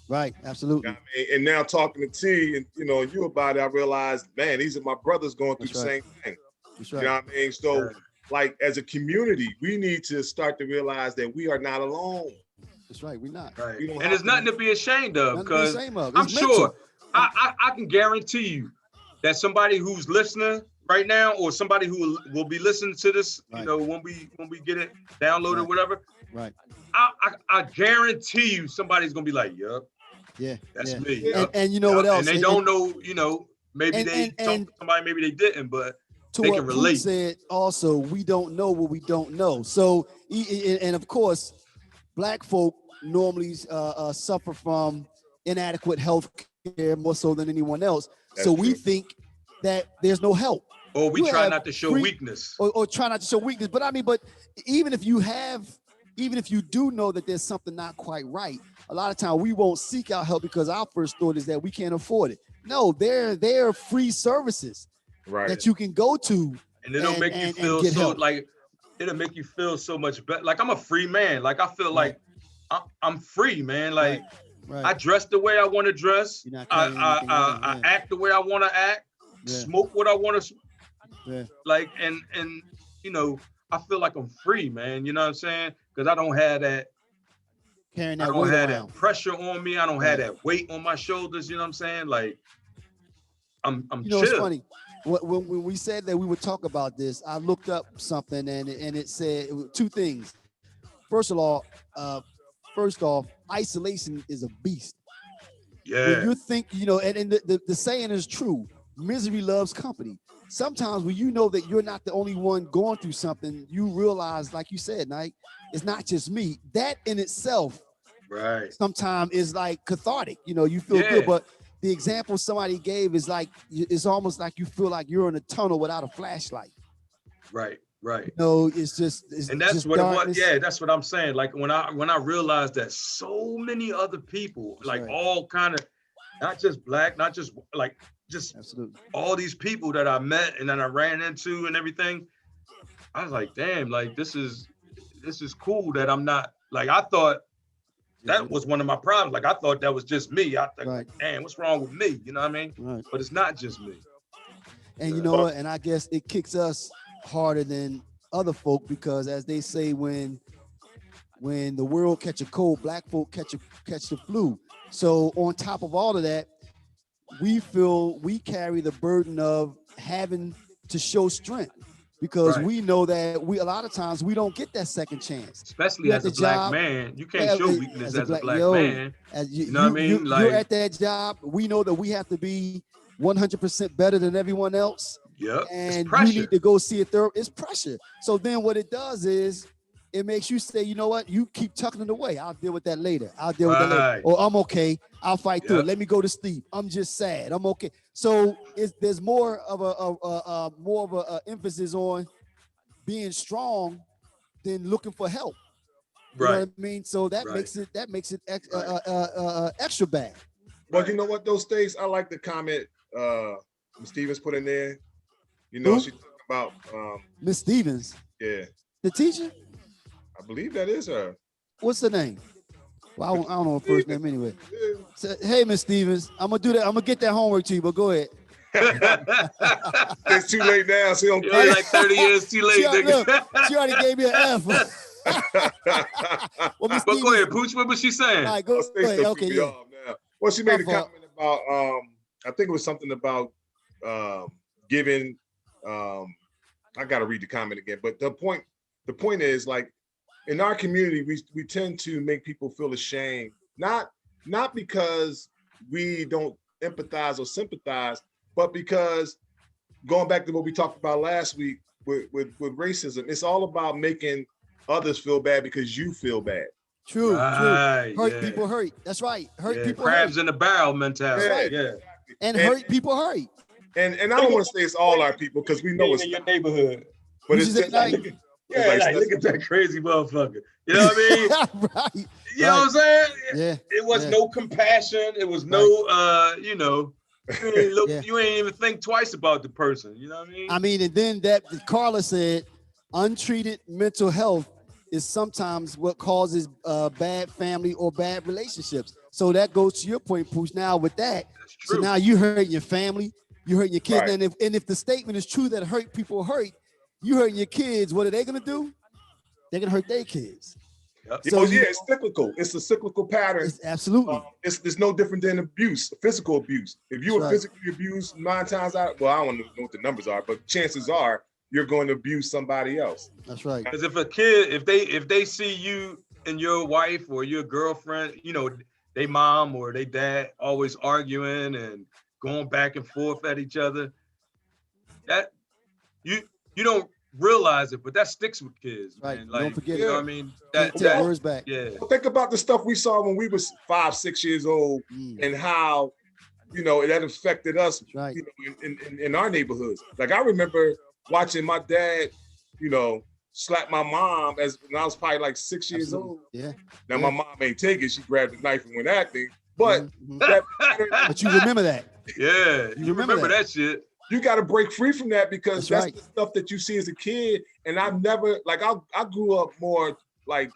Speaker 1: Right, absolutely.
Speaker 3: You know what I mean? And now talking to T and you about it, I realized, man, these are my brothers going through the same thing.
Speaker 1: That's
Speaker 3: right. You know what I mean? So, like, as a community, we need to start to realize that we are not alone.
Speaker 1: That's right, we're not.
Speaker 2: Right. And there's nothing to be ashamed of because I'm sure I can guarantee you that somebody who's listening right now, or somebody who will be listening to this, you know, when we get it downloaded or whatever.
Speaker 1: Right.
Speaker 2: I guarantee you somebody's gonna be like, yup.
Speaker 1: Yeah.
Speaker 2: That's me.
Speaker 1: Yep. And you know what else?
Speaker 2: And they don't know, you know, maybe they talked to somebody, maybe they didn't, but they can relate.
Speaker 1: Pooh said also, we don't know what we don't know. So, and of course, Black folk normally suffer from inadequate health care more so than anyone else. So we think that there's no help.
Speaker 2: Or we try not to show weakness.
Speaker 1: Or try not to show weakness. But I mean, even if you do know that there's something not quite right, a lot of times we won't seek out help because our first thought is that we can't afford it. No, there are free services that you can go to.
Speaker 2: And it'll make you feel so like, it'll make you feel so much better. Like I'm a free man. Like I feel like I'm free, man. Like I dress the way I want to dress. I act the way I want to act. Smoke what I want to. Like and you know, I feel like I'm free, man. You know what I'm saying? Because I don't have that. I don't have that pressure on me. I don't have that weight on my shoulders. You know what I'm saying? Like I'm
Speaker 1: you know,
Speaker 2: chill.
Speaker 1: It's funny. When we said that we would talk about this, I looked up something and it said two things. First off, isolation is a beast.
Speaker 2: Yeah.
Speaker 1: When you think, you know, and the saying is true. Misery loves company. Sometimes when you know that you're not the only one going through something, you realize, like you said, Nike, it's not just me. That in itself, sometimes is like cathartic. You know, you feel good, but the example somebody gave is like, it's almost like you feel like you're in a tunnel without a flashlight.
Speaker 2: Right. Right.
Speaker 1: You know, it's
Speaker 2: And that's
Speaker 1: just
Speaker 2: what
Speaker 1: darkness.
Speaker 2: it was. Yeah, that's what I'm saying. Like when I realized that so many other people,
Speaker 1: That's
Speaker 2: like
Speaker 1: right.
Speaker 2: all kind of, not just black, not just like just
Speaker 1: Absolutely.
Speaker 2: all these people that I met and that I ran into and everything. I was like, damn, like this is cool that I'm not like I thought that was one of my problems. Like I thought that was just me. I thought,
Speaker 1: Right.
Speaker 2: like, damn, what's wrong with me? You know what I mean?
Speaker 1: Right.
Speaker 2: But it's not just me.
Speaker 1: And you know what? And I guess it kicks us harder than other folk because, as they say, when the world catch a cold, black folk catch the flu. So on top of all of that, we feel we carry the burden of having to show strength because
Speaker 2: Right.
Speaker 1: we know that a lot of times we don't get that second chance.
Speaker 2: Especially
Speaker 1: You at
Speaker 2: as a
Speaker 1: the
Speaker 2: black
Speaker 1: job,
Speaker 2: man, you can't show weakness as a black
Speaker 1: yo,
Speaker 2: man.
Speaker 1: as
Speaker 2: You know what I mean?
Speaker 1: you're
Speaker 2: Like,
Speaker 1: at that job. We know that we have to be 100% better than everyone else.
Speaker 2: yep, it's
Speaker 1: And you
Speaker 2: pressure.
Speaker 1: need to go see a third. It's pressure. So then what it does is it makes you say, you know what? You keep tucking it away. I'll deal with that later. I'll deal with that later.
Speaker 2: Right.
Speaker 1: Or I'm okay. I'll fight through it.
Speaker 2: Yep.
Speaker 1: Let me go to sleep. I'm just sad. I'm okay. So there's more of a emphasis on being strong than looking for help. You know
Speaker 2: Right.
Speaker 1: what I mean? So that
Speaker 2: Right.
Speaker 1: makes it extra bad.
Speaker 3: But
Speaker 2: Right.
Speaker 3: you know what? Those things, I like the comment Ms. Stevens put in there. You know,
Speaker 1: Who?
Speaker 3: she talked about
Speaker 1: Miss Stevens,
Speaker 3: yeah,
Speaker 1: the teacher.
Speaker 3: I believe that is her.
Speaker 1: What's her name? Well, I don't know her first name anyway.
Speaker 3: Yeah.
Speaker 1: So, hey, Miss Stevens, I'm gonna do that. I'm gonna get that homework to you, but go ahead.
Speaker 3: It's too late now, so don't
Speaker 2: You're only like 30 years too late, nigga.
Speaker 1: She already gave me an F. Well, Miss
Speaker 2: But go
Speaker 1: Stevens,
Speaker 2: ahead, Pooch. What was she saying?
Speaker 1: all right, go
Speaker 3: Stay
Speaker 1: ahead.
Speaker 3: still
Speaker 1: Okay,
Speaker 3: me
Speaker 1: yeah.
Speaker 3: off now. Well, she made a
Speaker 1: My fault.
Speaker 3: comment about I think it was something about giving I gotta read the comment again, but the point is, like, in our community, we tend to make people feel ashamed, not because we don't empathize or sympathize, but because, going back to what we talked about last week with racism, it's all about making others feel bad because you feel bad.
Speaker 1: True,
Speaker 2: Right,
Speaker 1: true. Hurt
Speaker 2: yeah.
Speaker 1: people hurt. That's right. Hurt
Speaker 2: Yeah,
Speaker 1: people
Speaker 2: crabs
Speaker 1: hurt.
Speaker 2: in the barrel mentality.
Speaker 1: That's right.
Speaker 2: Yeah.
Speaker 1: And hurt people hurt.
Speaker 3: And I don't want to say it's all our people because we know it's
Speaker 2: in your
Speaker 3: not,
Speaker 2: neighborhood.
Speaker 3: but
Speaker 1: You
Speaker 3: it's
Speaker 1: should
Speaker 3: just
Speaker 1: say,
Speaker 3: like,
Speaker 1: like-
Speaker 2: Yeah,
Speaker 3: like,
Speaker 2: like, look at that crazy motherfucker. You know what I mean?
Speaker 1: Right.
Speaker 2: You know what I'm saying?
Speaker 1: Yeah.
Speaker 2: It was
Speaker 1: yeah.
Speaker 2: no compassion. It was no, you know,
Speaker 1: Yeah.
Speaker 2: you ain't even think twice about the person. You know what I mean?
Speaker 1: I mean, and then Carla said, untreated mental health is sometimes what causes bad family or bad relationships. So that goes to your point, Pooch. Now with that,
Speaker 2: That's
Speaker 1: so
Speaker 2: true.
Speaker 1: now you hurt your family, you hurt your kids,
Speaker 3: Right.
Speaker 1: and if the statement is true that hurt people hurt, you hurting your kids. What are they gonna do? They're gonna hurt their kids.
Speaker 2: Yep.
Speaker 1: So
Speaker 3: yeah, it's cyclical. It's a cyclical pattern.
Speaker 1: It's absolutely.
Speaker 3: It's no different than abuse, physical abuse. If you
Speaker 1: That's
Speaker 3: were
Speaker 1: right.
Speaker 3: physically abused 9 times out, well, I don't know what the numbers are, but chances are you're going to abuse somebody else.
Speaker 1: That's right.
Speaker 2: Because if a kid, if they see you and your wife or your girlfriend, you know, they mom or they dad always arguing and going back and forth at each other, that you don't realize it, but that sticks with kids.
Speaker 1: Right.
Speaker 2: Man.
Speaker 1: Don't
Speaker 2: Like,
Speaker 1: forget
Speaker 2: you know
Speaker 1: it.
Speaker 2: what I mean?
Speaker 1: Can't
Speaker 2: That,
Speaker 1: take words back.
Speaker 2: yeah.
Speaker 3: Think about the stuff we saw when we was 5, 6 years old and how, you know, that affected us,
Speaker 1: That's right.
Speaker 3: you know, in our neighborhoods. Like, I remember watching my dad, you know, slap my mom when I was probably like 6 years
Speaker 1: Absolutely.
Speaker 3: old.
Speaker 1: Yeah.
Speaker 3: Now,
Speaker 1: Yeah.
Speaker 3: my mom ain't take it. She grabbed the knife and went acting. But
Speaker 1: Mhm.
Speaker 3: that
Speaker 1: But you remember that.
Speaker 2: Yeah, you remember that shit.
Speaker 3: you got to break free from that because
Speaker 1: That's
Speaker 3: that's
Speaker 1: right.
Speaker 3: the stuff that you see as a kid. And I've never, like, I grew up more like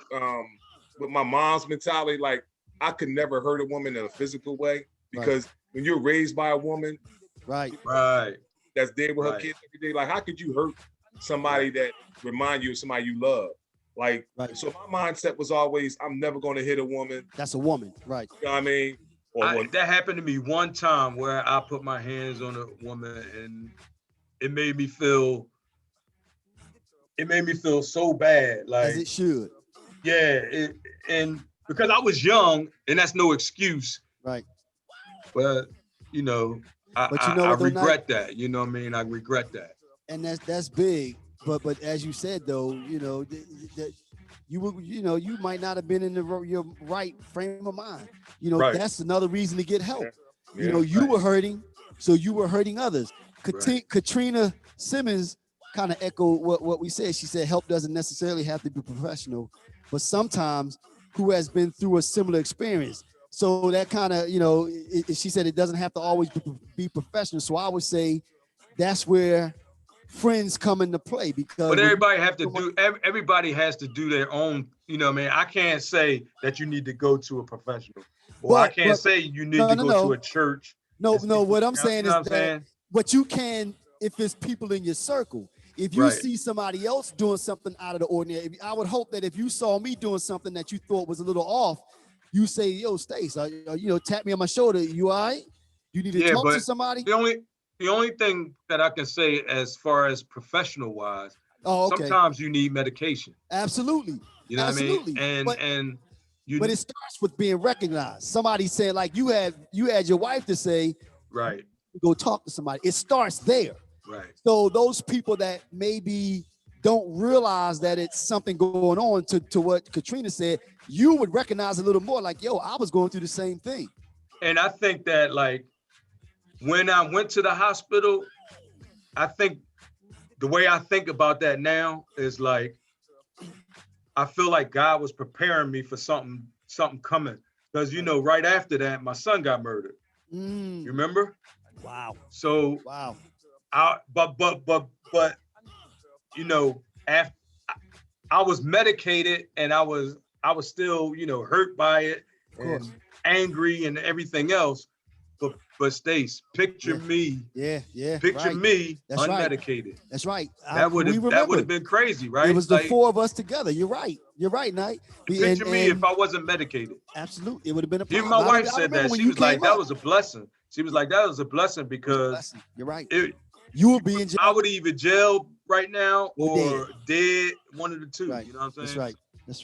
Speaker 3: with my mom's mentality. Like, I could never hurt a woman in a physical way because when you're raised by a woman
Speaker 1: Right.
Speaker 2: Right.
Speaker 3: that's there with her
Speaker 2: Right.
Speaker 3: kids every day, like, how could you hurt somebody that remind you of somebody you love? Like,
Speaker 1: Right.
Speaker 3: so my mindset was always, I'm never going to hit a woman.
Speaker 1: That's a woman. Right.
Speaker 3: You know what I mean?
Speaker 2: That happened to me one time where I put my hands on a woman and it made me feel so bad. Like,
Speaker 1: As it should.
Speaker 2: yeah, and because I was young and that's no excuse.
Speaker 1: Right.
Speaker 2: But you know,
Speaker 1: But you know
Speaker 2: I
Speaker 1: what, though,
Speaker 2: regret that. You know what I mean? I regret that.
Speaker 1: And that's big. But as you said though, you know, you might not have been in your right frame of mind. You know,
Speaker 2: Right.
Speaker 1: that's another reason to get help.
Speaker 3: Yeah.
Speaker 1: You know, you were hurting, so you were hurting others.
Speaker 2: Right.
Speaker 1: Katrina Simmons kind of echo what we said. She said help doesn't necessarily have to be professional, but sometimes who has been through a similar experience. So that kind of, she said it doesn't have to always be professional. So I would say that's where friends come into play, because
Speaker 2: but everybody has to do their own, I can't say that you need to go to a professional, or I can't say you need to go to a church.
Speaker 1: No, what I'm saying is that, but you can, if it's people in your circle. If you see somebody else doing something out of the ordinary, I would hope that if you saw me doing something that you thought was a little off, you say, yo, Stace, tap me on my shoulder. You all right? You need to talk to somebody?
Speaker 2: The only thing that I can say as far as professional wise, sometimes you need medication.
Speaker 1: Absolutely.
Speaker 2: You know what I mean?
Speaker 1: But it starts with being recognized. Somebody said, like you had your wife to say,
Speaker 2: right,
Speaker 1: go talk to somebody. It starts there.
Speaker 2: Right.
Speaker 1: So those people that maybe don't realize that it's something going on, to what Katrina said, you would recognize a little more like, yo, I was going through the same thing.
Speaker 2: And I think that, like, when I went to the hospital, I think the way I think about that now is like, I feel like God was preparing me for something coming. Because, right after that, my son got murdered. You remember?
Speaker 1: Wow.
Speaker 2: So,
Speaker 1: wow.
Speaker 2: But after I was medicated, and I was still, hurt by it and angry and everything else. But Stace, picture me. Picture me unmedicated.
Speaker 1: That's right.
Speaker 2: That would have been crazy, right?
Speaker 1: It was the four of us together. You're right, Knight.
Speaker 2: Picture me if I wasn't medicated.
Speaker 1: Absolutely, it would have been a problem.
Speaker 2: Even my wife said that. She was like, that was a blessing. She was like, that was a blessing, because
Speaker 1: you're right. You would be in jail.
Speaker 2: I would either jail right now or dead, one of the two.
Speaker 1: Right.
Speaker 2: You know what I'm saying?
Speaker 1: That's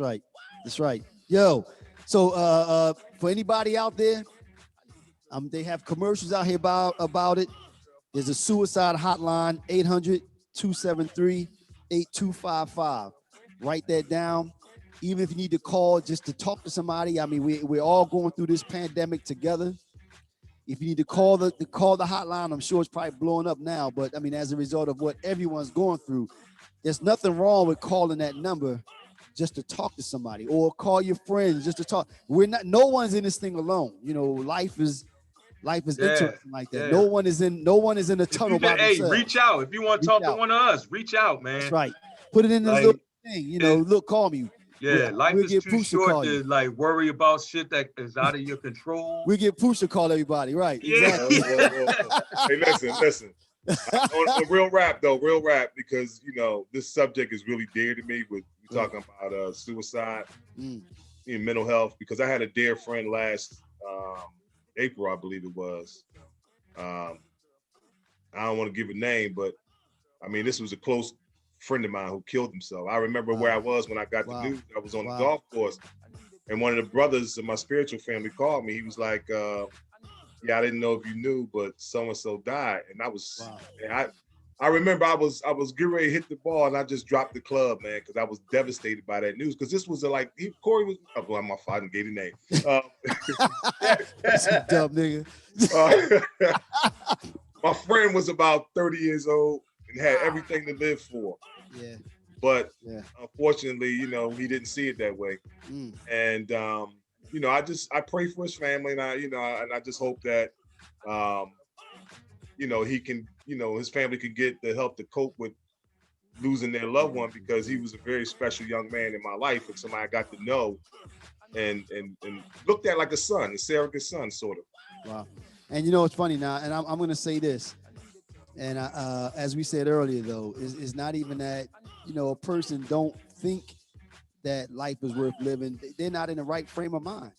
Speaker 1: right. Yo, so for anybody out there, they have commercials out here about it. There's a suicide hotline, 800-273-8255. Write that down. Even if you need to call just to talk to somebody. I mean, we're all going through this pandemic together. If you need to call the hotline, I'm sure it's probably blowing up now. But I mean, as a result of what everyone's going through, there's nothing wrong with calling that number just to talk to somebody, or call your friends just to talk. No one's in this thing alone. Life is interesting like that. No one is in a tunnel by themselves.
Speaker 2: Hey, reach out. If you want to talk to one of us, reach out, man.
Speaker 1: That's right. Put it in this little thing, look, call me.
Speaker 2: Yeah, life is too short to like worry about shit that is out of your control.
Speaker 1: We get Pooch to call everybody, right?
Speaker 2: Yeah.
Speaker 1: Exactly.
Speaker 3: Hey, listen. On real rap, because this subject is really dear to me. We're talking about suicide and mental health, because I had a dear friend last April, I believe it was. I don't want to give a name, but I mean, this was a close friend of mine who killed himself. I remember where I was when I got the news. I was on the golf course, and one of the brothers of my spiritual family called me. He was like, I didn't know if you knew, but so-and-so died. And I was, I remember I was getting ready to hit the ball, and I just dropped the club, man, because I was devastated by that news. Because this was Corey was, my father gave the name.
Speaker 1: That's a dumb nigga.
Speaker 3: My friend was about 30 years old and had everything to live for.
Speaker 1: Yeah.
Speaker 3: But unfortunately, he didn't see it that way. And I pray for his family, and I just hope that he can, his family can get the help to cope with losing their loved one, because he was a very special young man in my life, and somebody I got to know and looked at like a son, a surrogate son, sort of.
Speaker 1: Wow. And it's funny now, and I'm going to say this, and as we said earlier, though, is not even that, a person don't think that life is worth living. They're not in the right frame of mind.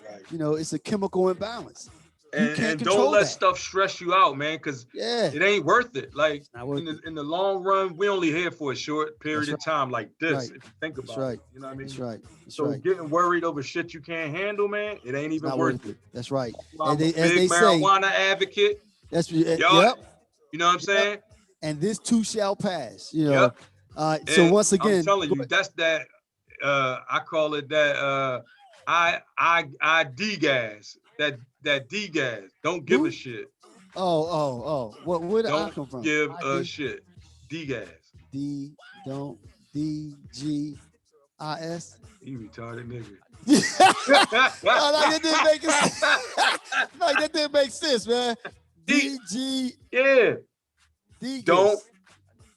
Speaker 2: Right.
Speaker 1: It's a chemical imbalance.
Speaker 2: And don't let stuff stress you out, man, because it ain't worth it. Like, in the long run, we only here for a short period of time like this, if you think about it. You know what I mean?
Speaker 1: That's right.
Speaker 2: So getting worried over shit you can't handle, man, it ain't even worth it.
Speaker 1: That's right.
Speaker 2: I'm a big marijuana advocate.
Speaker 1: That's
Speaker 2: you know what I'm saying?
Speaker 1: And this too shall pass.
Speaker 2: So
Speaker 1: once again,
Speaker 2: I'm telling you, that's that. I call it that. ID gas. That D gas. Don't give a shit.
Speaker 1: Oh. Where did I come from?
Speaker 2: Don't give a shit. D gas.
Speaker 1: D don't DGIS.
Speaker 2: You retarded nigga.
Speaker 1: Oh, like that didn't make sense. Like that didn't make sense, man. DG
Speaker 2: Yeah.
Speaker 1: D
Speaker 2: Don't.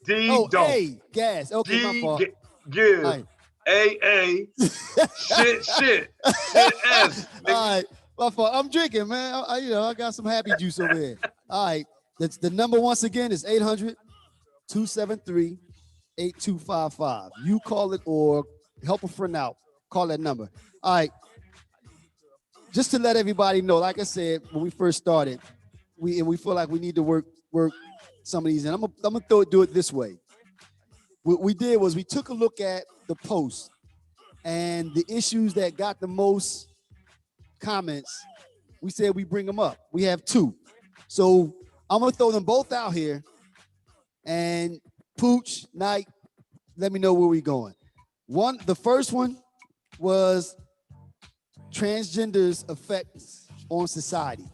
Speaker 2: D
Speaker 1: oh,
Speaker 2: don't.
Speaker 1: A gas. Okay, my
Speaker 2: G
Speaker 1: fault.
Speaker 2: give.
Speaker 1: All right.
Speaker 2: A shit S.
Speaker 1: All right, my fault. I'm drinking, man. I got some happy juice over here. All right, that's the number once again is 800-273-8255. You call it or help a friend out. Call that number. All right. Just to let everybody know, like I said, when we first started, we feel like we need to work some of these. And I'm gonna do it this way. What we did was we took a look at the post and the issues that got the most comments. We said we bring them up. We have 2. So I'm gonna throw them both out here. And Pooch, Knight, let me know where we're going. The first one was transgenders' effects on society.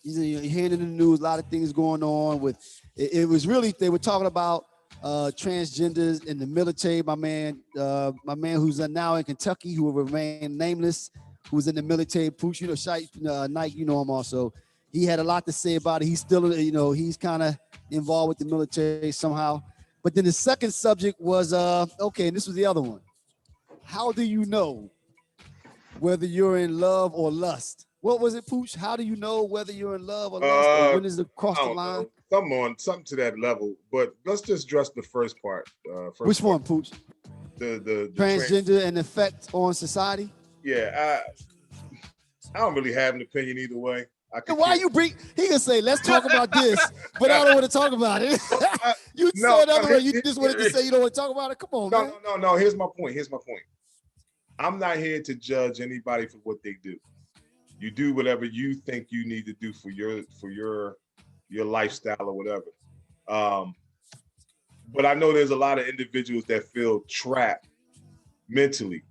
Speaker 1: You're hearing in the news a lot of things going on with it was really they were talking about transgenders in the military. My man who's now in Kentucky, who will remain nameless, who's in the military. Pooch, Nike, you know him also. He had a lot to say about it. He's still, he's kind of involved with the military somehow. But then the second subject was okay, and this was the other one. How do you know whether you're in love or lust? What was it, Pooch? How do you know whether you're in love or lust? Or when is it cross the line?
Speaker 3: Something to that level. But let's just address the first part.
Speaker 1: Which one, Pooch?
Speaker 3: The
Speaker 1: transgender and effect on society?
Speaker 3: Yeah, I don't really have an opinion either way.
Speaker 1: Why you bring? He can say, "Let's talk about this," but I don't want to talk about it. You said other way. You just wanted to say you don't want to talk about it. Come on, man.
Speaker 3: No. Here's my point. I'm not here to judge anybody for what they do. You do whatever you think you need to do for your lifestyle or whatever. But I know there's a lot of individuals that feel trapped mentally.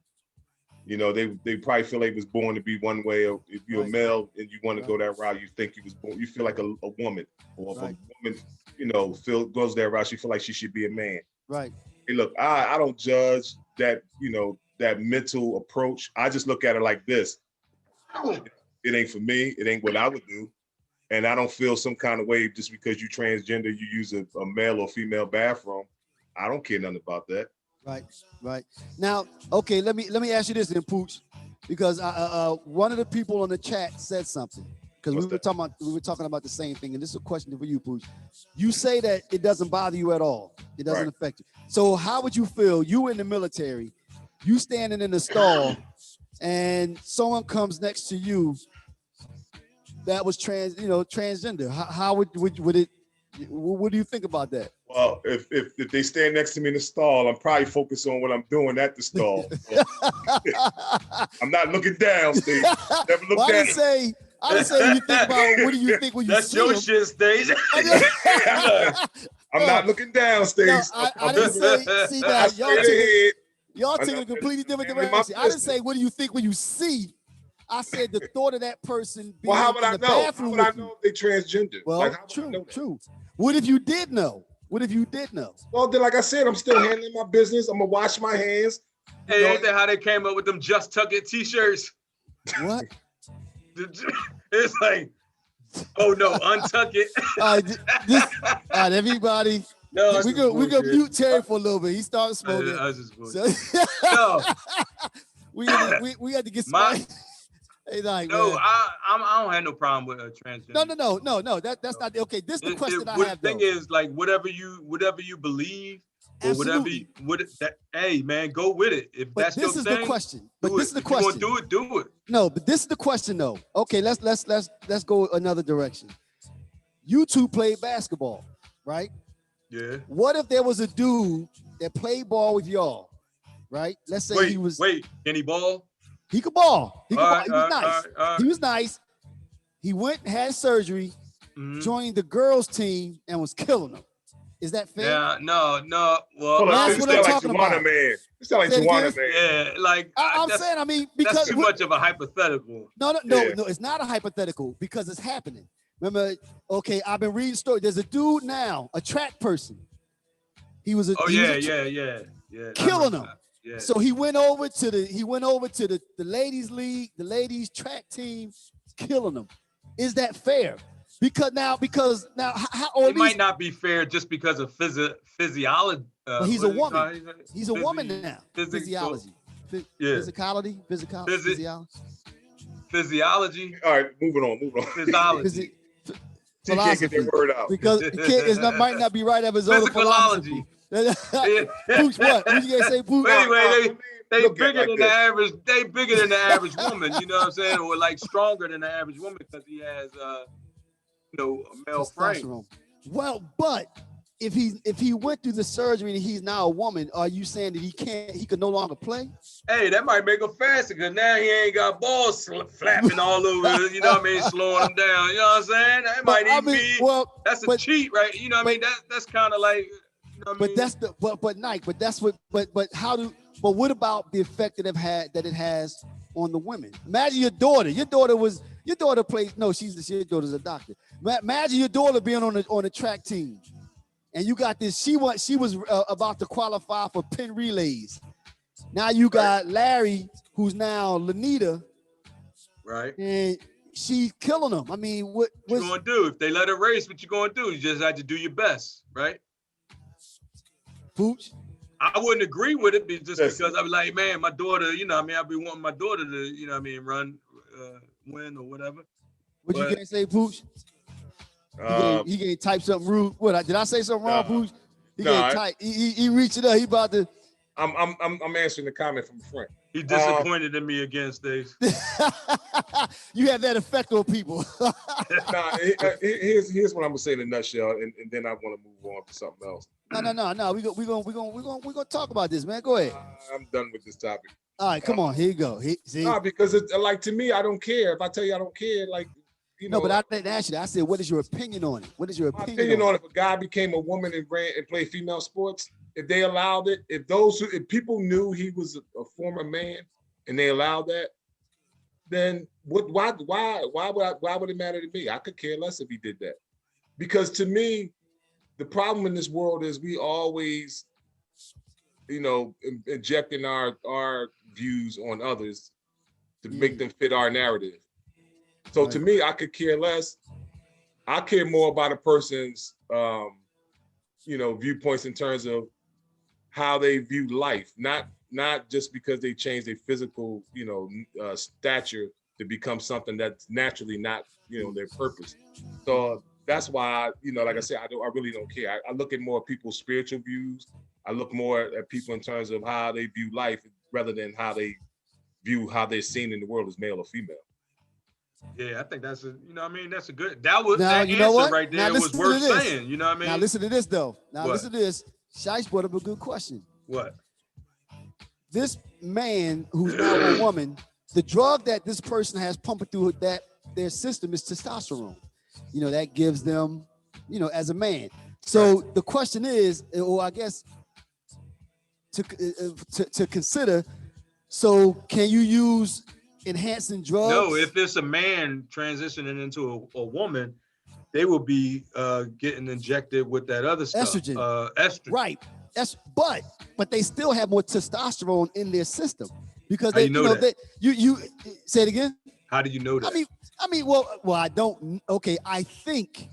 Speaker 3: They probably feel they was born to be one way. Or if you're a male and you want to go that route, you think you was born. You feel like a woman, or if a woman, goes that route, she feel like she should be a man.
Speaker 1: Right.
Speaker 3: Hey, look, I don't judge that. That mental approach. I just look at it like this. It ain't for me. It ain't what I would do. And I don't feel some kind of way just because you transgender, you use a male or female bathroom. I don't care nothing about that.
Speaker 1: Right. Now, okay, let me ask you this then, Pooch, because one of the people on the chat said something. Because we were talking about the same thing, and this is a question for you, Pooch. You say that it doesn't bother you at all. It doesn't affect you. So how would you feel? You in the military, you standing in the stall, and someone comes next to you that was transgender. How would it? What do you think about that?
Speaker 3: Well, if they stand next to me in the stall, I'm probably focused on what I'm doing at the stall. I'm not looking down, Steve. Never look down.
Speaker 1: I didn't say when you think about what do you think when you
Speaker 2: That's
Speaker 1: see
Speaker 2: your
Speaker 1: him.
Speaker 2: shit, Stage.
Speaker 3: I'm not looking down, Steve.
Speaker 1: No, I didn't say. See that y'all taking a completely different direction. I didn't say what do you think when you see. I said the thought of that person being
Speaker 3: how would
Speaker 1: in
Speaker 3: I
Speaker 1: the
Speaker 3: know?
Speaker 1: bathroom.
Speaker 3: How would I know if they transgender?
Speaker 1: Well, true. What if you did know?
Speaker 3: Well, then, like I said, I'm still handling my business. I'm gonna wash my hands.
Speaker 2: Hey, ain't that how they came up with them Just Tuck It t-shirts?
Speaker 1: What?
Speaker 2: It's like, oh no, untuck it.
Speaker 1: All right, everybody.
Speaker 2: No,
Speaker 1: we go mute Terry for a little bit. He started smoking.
Speaker 2: I was just
Speaker 1: So, we had to get somebody. Hey, like,
Speaker 2: no,
Speaker 1: man.
Speaker 2: I don't have no problem with transgender.
Speaker 1: No. That's not okay. This is the question I have.
Speaker 2: The thing is, like, whatever you believe, or
Speaker 1: Absolutely.
Speaker 2: hey man, go with it. If
Speaker 1: but
Speaker 2: that's
Speaker 1: this
Speaker 2: your
Speaker 1: is
Speaker 2: thing,
Speaker 1: the question.
Speaker 2: But
Speaker 1: this is the question.
Speaker 2: If you want to do it.
Speaker 1: No, but this is the question though. Okay, let's go another direction. You two played basketball, right?
Speaker 2: Yeah.
Speaker 1: What if there was a dude that played ball with y'all, right? Let's say he was.
Speaker 2: Wait, can he ball?
Speaker 1: He could ball. He was nice.
Speaker 2: All right.
Speaker 1: He was nice. He went and had surgery, joined the girls team, and was killing them. Is that fair?
Speaker 2: Yeah, no. Well,
Speaker 1: that's what I'm talking about.
Speaker 3: Man. You sound like Juana Man.
Speaker 2: Yeah, like
Speaker 1: I'm saying. I mean, because
Speaker 2: that's too much of a hypothetical.
Speaker 1: No. It's not a hypothetical because it's happening. Remember? Okay, I've been reading stories. There's a dude now, a track person. He was a
Speaker 2: Oh
Speaker 1: he was
Speaker 2: yeah,
Speaker 1: a
Speaker 2: yeah.
Speaker 1: killing them.
Speaker 2: Yeah.
Speaker 1: So he went over to the ladies league, the ladies track team, killing them. Is that fair? Because now how or
Speaker 2: it might not be fair just because of physiology.
Speaker 1: But he's a woman. He's a woman now. Physiology.
Speaker 2: Yeah.
Speaker 1: Physicality. Physiology.
Speaker 2: Physiology.
Speaker 3: All right, moving on.
Speaker 2: Physiology.
Speaker 3: He can't get that word out.
Speaker 1: Because it might not be right of his own philosophy. Pooch, what? What you gonna say, Pooch?
Speaker 2: Anyway, they bigger
Speaker 3: like
Speaker 2: than
Speaker 3: this.
Speaker 2: the average. They bigger than the average woman. You know what I'm saying? Or like stronger than the average woman because he has, a male frame.
Speaker 1: Well, but if he went through the surgery and he's now a woman, are you saying that he could no longer play?
Speaker 2: Hey, that might make him faster because now he ain't got balls flapping all over. You know what I mean? Slowing him down. You know what I'm saying? That might even be. Well, that's a cheat, right? You know what I mean? That's kind of like. You know what I mean?
Speaker 1: That's the but Nike. But that's what. But how do? But what about the effect that it has on the women? Imagine your daughter. Your daughter plays. No, your daughter's a doctor. Imagine your daughter being on the track team, and you got this. She was about to qualify for pin relays. Now you got Larry, who's now Lanita,
Speaker 2: right?
Speaker 1: And she's killing them. I mean, what
Speaker 2: you gonna do if they let her race? What you gonna do? You just have to do your best, right?
Speaker 1: Pooch?
Speaker 2: I wouldn't agree with it because I was like, man, my daughter, I'd be wanting my daughter to, run, win or whatever.
Speaker 1: What you can't say, Pooch? He can't type something rude. What did I say something wrong, Pooch? He can't type. He reached it up. He about to.
Speaker 3: I'm answering the comment from a friend.
Speaker 2: He disappointed in me again, Steve.
Speaker 1: You have that effect on people.
Speaker 3: Here's what I'm gonna say in a nutshell, and then I want to move on to something else.
Speaker 1: No. We're gonna talk about this, man. Go ahead.
Speaker 3: I'm done with this topic.
Speaker 1: All right, come on. Here you go.
Speaker 3: No, because it's like, to me, I don't care. If I tell you I don't care, like,
Speaker 1: No, but I didn't ask you that. I said, what is your opinion on it? What is your
Speaker 3: opinion on it? If a guy became a woman and played female sports, if they allowed it, if people knew he was a former man and they allowed that, then why would it matter to me? I could care less if he did that. Because to me, the problem in this world is we always, injecting our views on others to make them fit our narrative. So to me, I could care less. I care more about a person's, viewpoints in terms of how they view life, not just because they change their physical, stature to become something that's naturally not, their purpose. So that's why, like I said, I really don't care. I look at more people's spiritual views. I look more at people in terms of how they view life rather than how they view how they're seen in the world as male or female.
Speaker 2: Yeah, I think that's that's a good. That answer right there was worth saying. You know what I mean?
Speaker 1: Now listen to this though. Listen to this. Shice brought up a good question.
Speaker 2: What?
Speaker 1: This man who's now a woman, the drug that this person has pumping through their system is testosterone. That gives them, as a man. So the question is, or I guess to consider, so can you use enhancing drugs?
Speaker 2: No, if it's a man transitioning into a woman, they will be getting injected with that other stuff.
Speaker 1: Estrogen.
Speaker 2: Estrogen.
Speaker 1: Right. But they still have more testosterone in their system because
Speaker 2: How
Speaker 1: they,
Speaker 2: you know that?
Speaker 1: You say it again.
Speaker 2: How do you know that?
Speaker 1: I mean, well, I don't. Okay, I think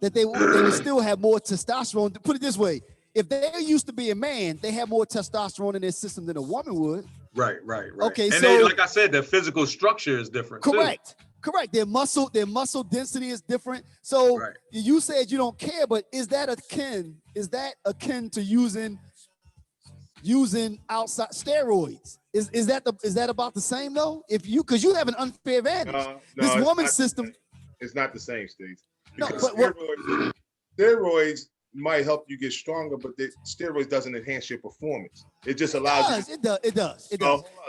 Speaker 1: that they would still have more testosterone. To put it this way, if they used to be a man, they have more testosterone in their system than a woman would.
Speaker 2: Right.
Speaker 1: Okay,
Speaker 2: and
Speaker 1: so
Speaker 2: like I said, the physical structure is different.
Speaker 1: Correct. Their muscle density is different. So you said you don't care, but is that akin to using outside steroids? Is that about the same though? Because you have an unfair advantage. This woman's system.
Speaker 3: It's not the same, Steve.
Speaker 1: No,
Speaker 3: steroids might help you get stronger, but the steroids doesn't enhance your performance. It just allows you.
Speaker 1: It does.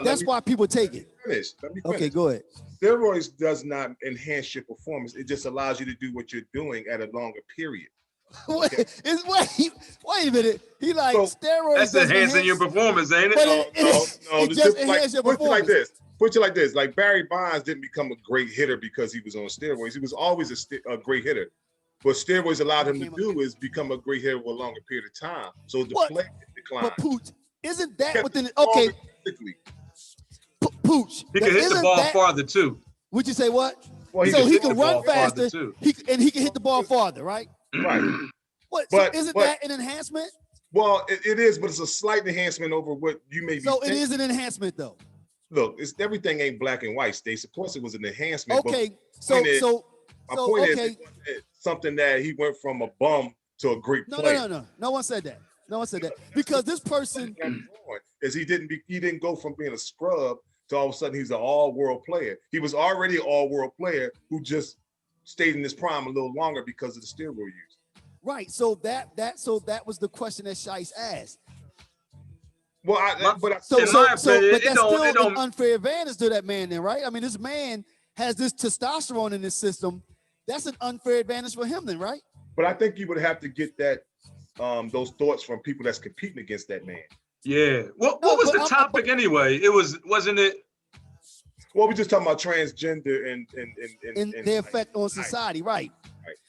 Speaker 1: That's why people take it.
Speaker 3: Let me finish.
Speaker 1: Okay, go ahead.
Speaker 3: Steroids does not enhance your performance. It just allows you to do what you're doing at a longer period.
Speaker 1: Okay. Wait a minute. He steroids.
Speaker 2: That's enhancing your performance, ain't it?
Speaker 1: No. It just enhances your performance.
Speaker 3: Put you like this. Like Barry Bonds didn't become a great hitter because he was on steroids. He was always a great hitter. what steroids allowed him to
Speaker 1: Became
Speaker 3: do is become a gray hair over a longer period of time. So the
Speaker 1: What?
Speaker 3: play declined.
Speaker 1: But Pooch, isn't that
Speaker 3: Kept
Speaker 1: within
Speaker 3: it
Speaker 1: okay?
Speaker 3: stronger physically.
Speaker 1: Pooch,
Speaker 2: He can hit the
Speaker 1: isn't
Speaker 2: ball
Speaker 1: that,
Speaker 2: farther too.
Speaker 1: would you say what?
Speaker 3: Well,
Speaker 1: So he
Speaker 2: hit
Speaker 1: can
Speaker 2: the
Speaker 1: run
Speaker 2: ball farther,
Speaker 1: faster,
Speaker 2: too.
Speaker 1: he can hit the ball farther, right?
Speaker 3: Right.
Speaker 1: What?
Speaker 3: But-
Speaker 1: so isn't
Speaker 3: but-
Speaker 1: that an enhancement?
Speaker 3: Well, it is, but it's a slight enhancement over what you may be
Speaker 1: So it
Speaker 3: thinking.
Speaker 1: is an enhancement, though.
Speaker 3: Look, it's everything ain't black and white, Stace. Of course, it was an enhancement.
Speaker 1: Okay,
Speaker 3: but my point is,
Speaker 1: okay.
Speaker 3: it wasn't something that he went from a bum to a great
Speaker 1: No,
Speaker 3: player.
Speaker 1: no. No one said that. No one said that because this person.
Speaker 3: Is he didn't go from being a scrub to all of a sudden he's an all-world player. He was already an all-world player who just stayed in his prime a little longer because of the steroid use.
Speaker 1: Right. So that was the question that Shice asked.
Speaker 3: Well, but
Speaker 1: that's still an unfair advantage to that man, then, right? I mean, this man has this testosterone in his system. That's an unfair advantage for him, then, right?
Speaker 3: But I think you would have to get that those thoughts from people that's competing against that man.
Speaker 2: Yeah. What was the topic anyway? Wasn't it?
Speaker 3: Well, we're just talking about transgender and
Speaker 1: their effect on society, right?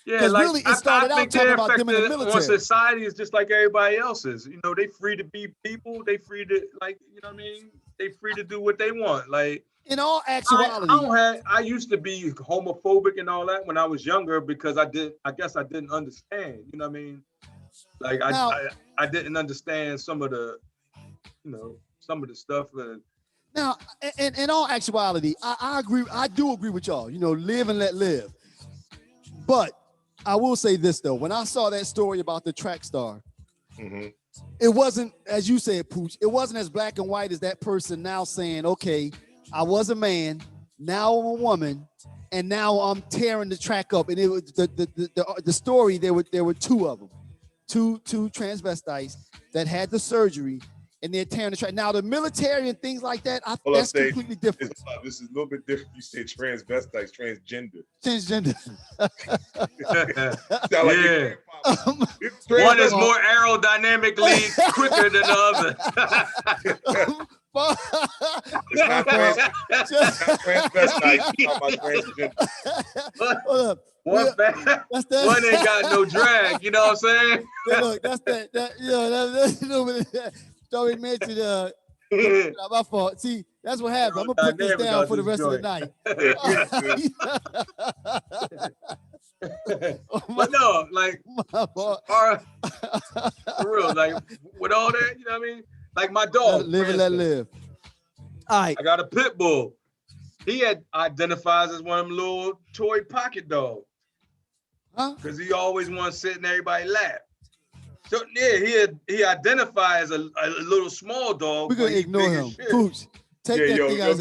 Speaker 2: Yeah,
Speaker 1: because
Speaker 2: like,
Speaker 1: really it started out talking about them in the
Speaker 2: on
Speaker 1: military.
Speaker 2: society is just like everybody else's. You know, they free to be people. They free to, like, you know what I mean? They free to do what they want. Like,
Speaker 1: in all actuality,
Speaker 2: I used to be homophobic and all that when I was younger because I guess I didn't understand. You know what I mean? Like I didn't understand some of the, you know, some of the stuff.
Speaker 1: Now, in all actuality, I agree. I do agree with y'all. You know, live and let live. But I will say this though: when I saw that story about the track star, it wasn't, as you said, Pooch. It wasn't as black and white as that person now saying, "Okay, I was a man, now I'm a woman, and now I'm tearing the track up." And it was the story. There were two of them, two transvestites that had the surgery. And they're tearing the track. Now, the military and things like that, that's completely different.
Speaker 3: This is a little bit different. You say transvestites, transgender.
Speaker 1: Transgender.
Speaker 2: One is more aerodynamically quicker than the other. One ain't got no drag. You know what I'm saying?
Speaker 1: Yeah, look, that's Story mentioned, my fault. See, that's what happens. I'm gonna put this down for the rest of the night.
Speaker 2: But no, like, for real, like, with all that, you know what I mean? Like my dog.
Speaker 1: Live and let live. All right.
Speaker 2: I got a pit bull. He identifies as one of them little toy pocket dogs.
Speaker 1: Huh?
Speaker 2: Because he always wants to sit in everybody's lap. So yeah, he identifies as a little small dog.
Speaker 1: We're gonna ignore him. Pooch, take that thing out.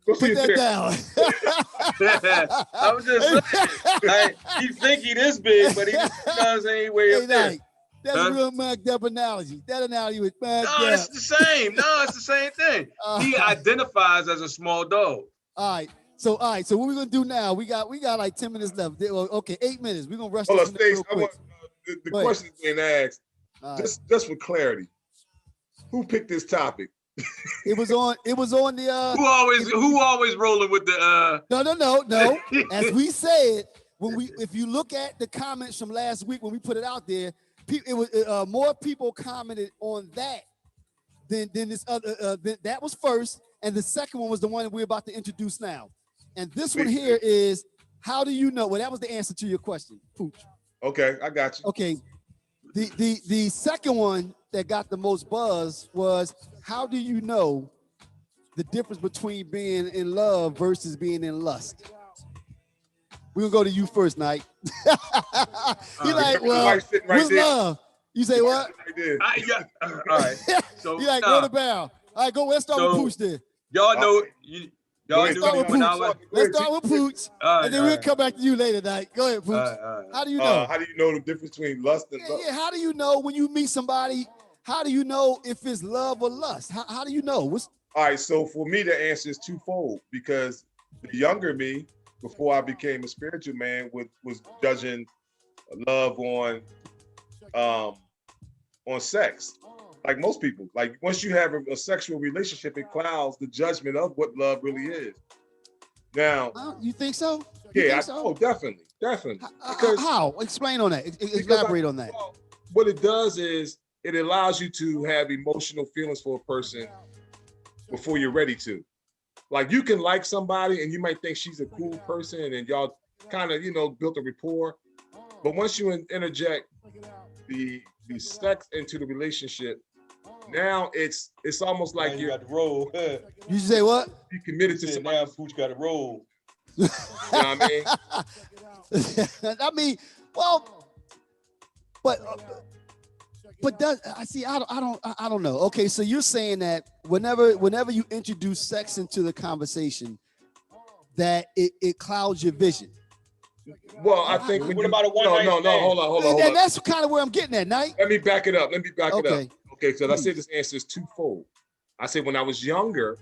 Speaker 1: Put that down.
Speaker 2: I was just saying, like, he think he this big, but he does anyway up there.
Speaker 1: That's a real magged up analogy. That analogy was magged up.
Speaker 2: No, it's the same. No, it's the same thing. He identifies as a small dog.
Speaker 1: All right. So what we're gonna do now? We got like 10 minutes left. Okay, 8 minutes. We're gonna rush
Speaker 3: this
Speaker 1: real quick.
Speaker 3: The question being asked, just for clarity, who picked this topic?
Speaker 1: It was on the
Speaker 2: who always rolling with the
Speaker 1: No. As we said, if you look at the comments from last week when we put it out there, it was more people commented on that than this other. That was first, and the second one was the one that we're about to introduce now. And this one here is, how do you know? Well, that was the answer to your question, Pooch.
Speaker 3: Okay, I got you.
Speaker 1: Okay, the second one that got the most buzz was, how do you know the difference between being in love versus being in lust? We're gonna go to you first, Knight. You're like, well, what's love? You say what?
Speaker 2: All right. So
Speaker 1: you like, go to barrel. All right, go. Let's start with Pooch then.
Speaker 2: Y'all know.
Speaker 1: Let's start with Pooch, and then we'll come back to you later, Knight. Go ahead, Pooch. How do you know?
Speaker 3: How do you know the difference between lust and love?
Speaker 1: Yeah, how do you know when you meet somebody? How do you know if it's love or lust? How do you know?
Speaker 3: All right, so for me, the answer is twofold, because the younger me, before I became a spiritual man, was judging love on sex. Like most people, like once you have a sexual relationship, it clouds the judgment of what love really is. Now,
Speaker 1: you think so? You
Speaker 3: Yeah,
Speaker 1: think so?
Speaker 3: oh, definitely. Because
Speaker 1: How? Explain on that. Elaborate on that.
Speaker 3: Well, what it does is it allows you to have emotional feelings for a person before you're ready to. Like you can like somebody and you might think she's a cool person and y'all kind of, built a rapport. But once you interject the sex into the relationship, now it's almost like
Speaker 2: you got to roll.
Speaker 1: You say what?
Speaker 3: You committed to somebody.
Speaker 2: Now Pooch got to roll.
Speaker 3: You know what I mean?
Speaker 1: I mean, well, but does I see? I don't know. Okay, so you're saying that whenever you introduce sex into the conversation, that it clouds your vision.
Speaker 3: Well, I think
Speaker 2: what about a one night stand?
Speaker 3: No, hold on.
Speaker 1: And that's kind of where I'm getting at, Knight.
Speaker 3: Let me back it up.
Speaker 1: Okay.
Speaker 3: Okay, so I said this answer is twofold. I said when I was younger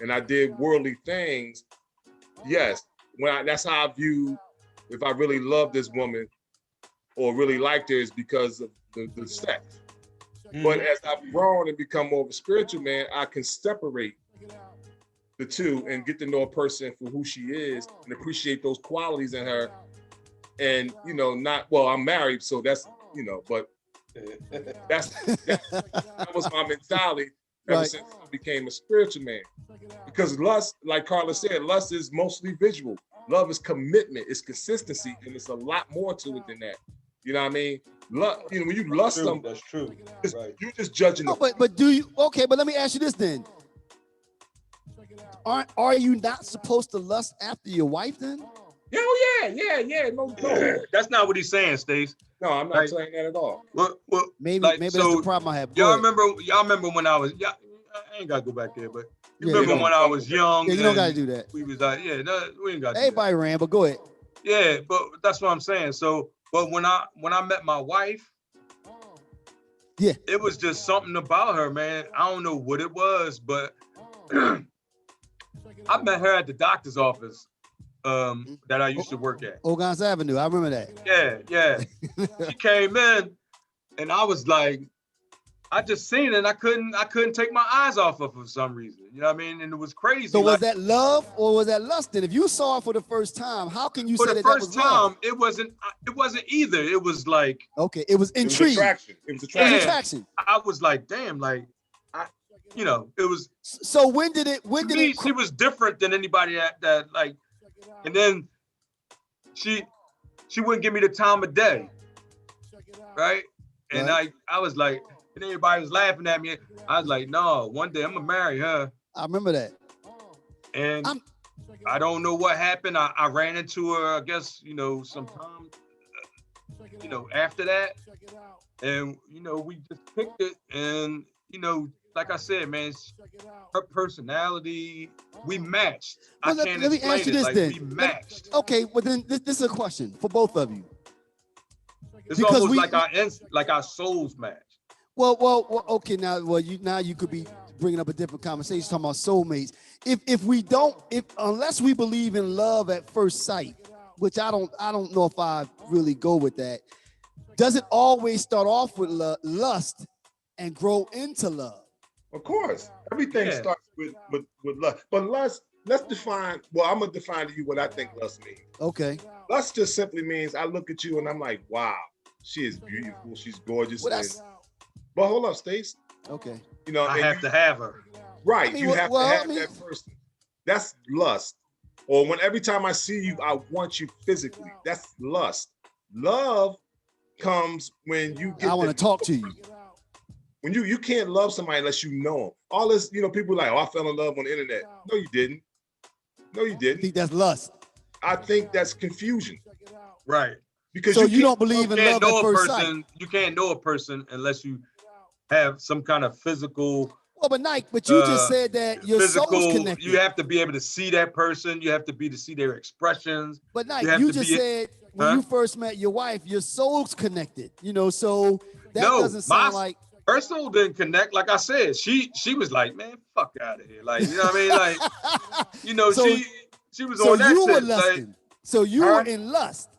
Speaker 3: and I did worldly things, yes, that's how I view if I really love this woman or really liked her is because of the sex. But as I've grown and become more of a spiritual man, I can separate the two and get to know a person for who she is and appreciate those qualities in her. And I'm married, so that's but that was my mentality ever since I became a spiritual man. Because lust, like Carla said, lust is mostly visual. Love is commitment, it's consistency, and it's a lot more to it than that. You know what I mean? When you lust somebody,
Speaker 2: that's true. Right.
Speaker 3: You're just judging.
Speaker 1: But do you? Okay, but let me ask you this then. Are you not supposed to lust after your wife then?
Speaker 3: Yeah. No.
Speaker 2: That's not what he's saying, Stace.
Speaker 3: No, I'm not saying that at all.
Speaker 2: Well,
Speaker 1: maybe that's the problem I have.
Speaker 2: Y'all remember when I was? I ain't gotta go back there, but you remember when I was young?
Speaker 1: Yeah, you don't gotta do that.
Speaker 2: We was like, we ain't got.
Speaker 1: Everybody ran, but go ahead.
Speaker 2: Yeah, but that's what I'm saying. So, but when I met my wife, it was just something about her, man. I don't know what it was, but I met her at the doctor's office that I used to work at.
Speaker 1: Ogans Avenue, I remember that.
Speaker 2: Yeah. She came in, and I was like, I just seen it, and I couldn't take my eyes off of her for some reason. You know what I mean? And it was crazy.
Speaker 1: So was that love or was that lust? And if you saw it for the first time, how can you say that was love? For the first time,
Speaker 2: it wasn't either. It was like,
Speaker 1: okay, it was intrigue.
Speaker 3: It was attraction.
Speaker 2: I was like, damn, like, it was.
Speaker 1: So when did it?
Speaker 2: She was different than anybody that like, and then she wouldn't give me the time of day, right? And I was like. And everybody was laughing at me. I was like, no, one day I'm gonna marry her.
Speaker 1: I remember that.
Speaker 2: And I don't know what happened. I ran into her, I guess, sometime, after that. And, we just picked it. And, like I said, man, her personality, we matched.
Speaker 1: Well, let me ask you this then.
Speaker 2: We matched.
Speaker 1: Okay, well then this is a question for both of you.
Speaker 2: It's because almost like our souls match.
Speaker 1: Well, okay. Now you could be bringing up a different conversation talking about soulmates. Unless we believe in love at first sight, which I don't know if I really go with that. Does it always start off with lust and grow into love?
Speaker 3: Of course, everything starts with lust. But lust, let's define. Well, I'm gonna define to you what I think lust means.
Speaker 1: Okay.
Speaker 3: Lust just simply means I look at you and I'm like, wow, she is beautiful. She's gorgeous. But hold up, Stace.
Speaker 1: Okay.
Speaker 2: I have to have her.
Speaker 3: Right. You have to have that person. That's lust. Or every time I see you, I want you physically. That's lust. Love comes when you get.
Speaker 1: I want to talk to you.
Speaker 3: When you can't love somebody unless you know them. All this, people like, I fell in love on the internet. No, you didn't.
Speaker 1: I think that's lust.
Speaker 3: I think that's confusion.
Speaker 2: Right.
Speaker 3: Because
Speaker 1: you don't believe in love at first sight.
Speaker 2: You can't know a person unless you have some kind of physical.
Speaker 1: Well, but Nike, you just said that your soul's connected.
Speaker 2: You have to be able to see that person. You have to be to see their expressions.
Speaker 1: But Nike, you just said when you first met your wife, your soul's connected. So that doesn't sound like
Speaker 2: her soul didn't connect. Like I said, she was like, man, fuck out of here. Like, you know what I mean? Like, she was on that shit. So you were lusting.
Speaker 1: So you were in lust.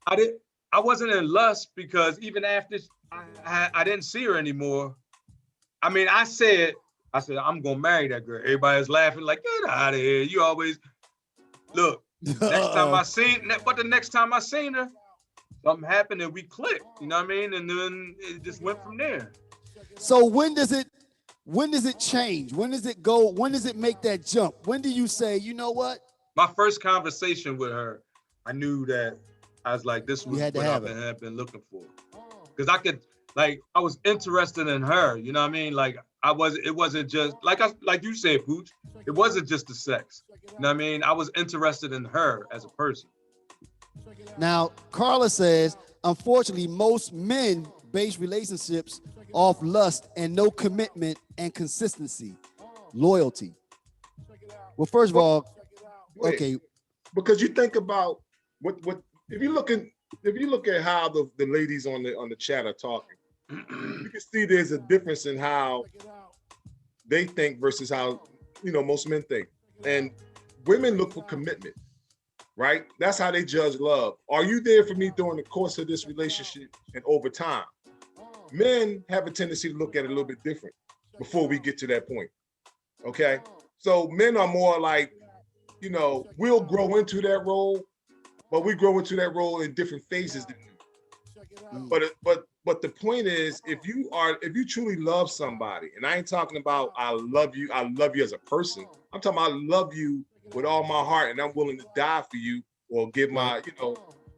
Speaker 2: I wasn't in lust because even after I didn't see her anymore. I mean, I said, I'm gonna marry that girl. Everybody's laughing like, get out of here. You always look. The next time I seen her, something happened and we clicked. You know what I mean? And then it just went from there.
Speaker 1: So when does it change? When does it go? When does it make that jump? When do you say, you know what?
Speaker 2: My first conversation with her, I knew that I was like, this was what I've been looking for. Because I was interested in her, you know what I mean? Like it wasn't just like you said, Pooch, it wasn't just the sex. You know what I mean? I was interested in her as a person.
Speaker 1: Now, Carla says, unfortunately, most men base relationships off lust and no commitment and consistency, loyalty. Well, first of all, okay.
Speaker 3: Because you think about what if you look at how the ladies on the chat are talking, you can see there's a difference in how they think versus how most men think. And women look for commitment, right? That's how they judge love. Are you there for me during the course of this relationship and over time? Men have a tendency to look at it a little bit different before we get to that point. Okay, so men are more like, we'll grow into that role, but we grow into that role in different phases than you. But the point is, if you truly love somebody, and I ain't talking about I love you as a person. I'm talking about I love you with all my heart, and I'm willing to die for you or give my,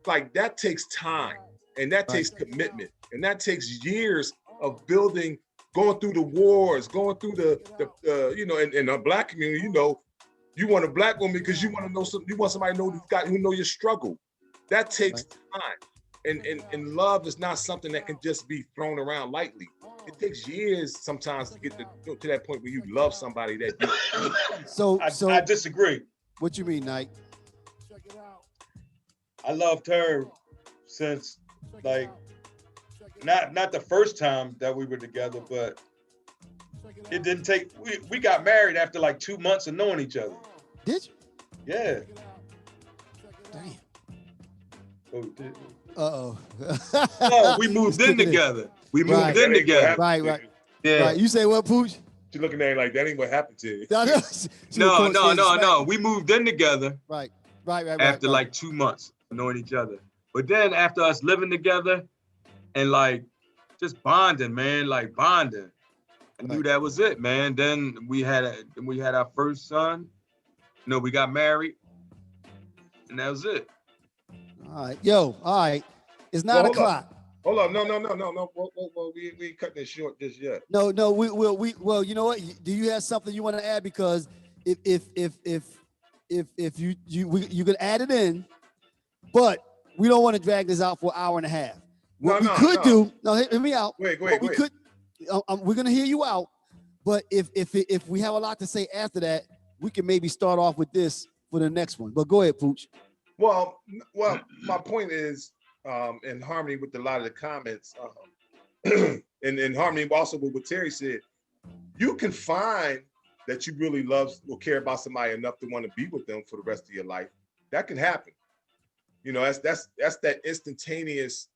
Speaker 3: like that takes time, and that takes commitment, and that takes years of building, going through the wars, going through in the Black community, you want a Black woman because you want to know something. You want somebody who know your struggle. That takes time, and love is not something that can just be thrown around lightly. It takes years sometimes to get to that point where you love somebody that you.
Speaker 1: So
Speaker 2: I disagree.
Speaker 1: What you mean, Knight?
Speaker 2: I loved her since not the first time that we were together, but it didn't take. We got married after 2 months of knowing each other.
Speaker 1: Did you?
Speaker 2: Yeah.
Speaker 1: Damn.
Speaker 2: Oh, no, we moved in together. We moved in together.
Speaker 1: Right.
Speaker 2: Yeah.
Speaker 1: Right. You say what, Pooch?
Speaker 3: You're looking at it like that ain't what happened to you.
Speaker 2: No. We moved in together.
Speaker 1: Right.
Speaker 2: After 2 months of knowing each other. But then after us living together and just bonding, man, bonding. I knew that was it, man. Then we had our first son. We got married, and that was it.
Speaker 1: All right, all right. It's 9 o'clock.
Speaker 3: Hold on, no. Well, we ain't cutting it short just yet.
Speaker 1: No. Well, you know what? Do you have something you want to add? Because if you could add it in, but we don't want to drag this out for an hour and a half. What we could do? No, hear me out.
Speaker 3: Wait.
Speaker 1: We could. We're gonna hear you out, but if we have a lot to say after that, we can maybe start off with this for the next one. But go ahead, Pooch.
Speaker 3: Well, my point is, in harmony with a lot of the comments, and in harmony also with what Terry said, you can find that you really love or care about somebody enough to want to be with them for the rest of your life. That can happen. That's that instantaneous,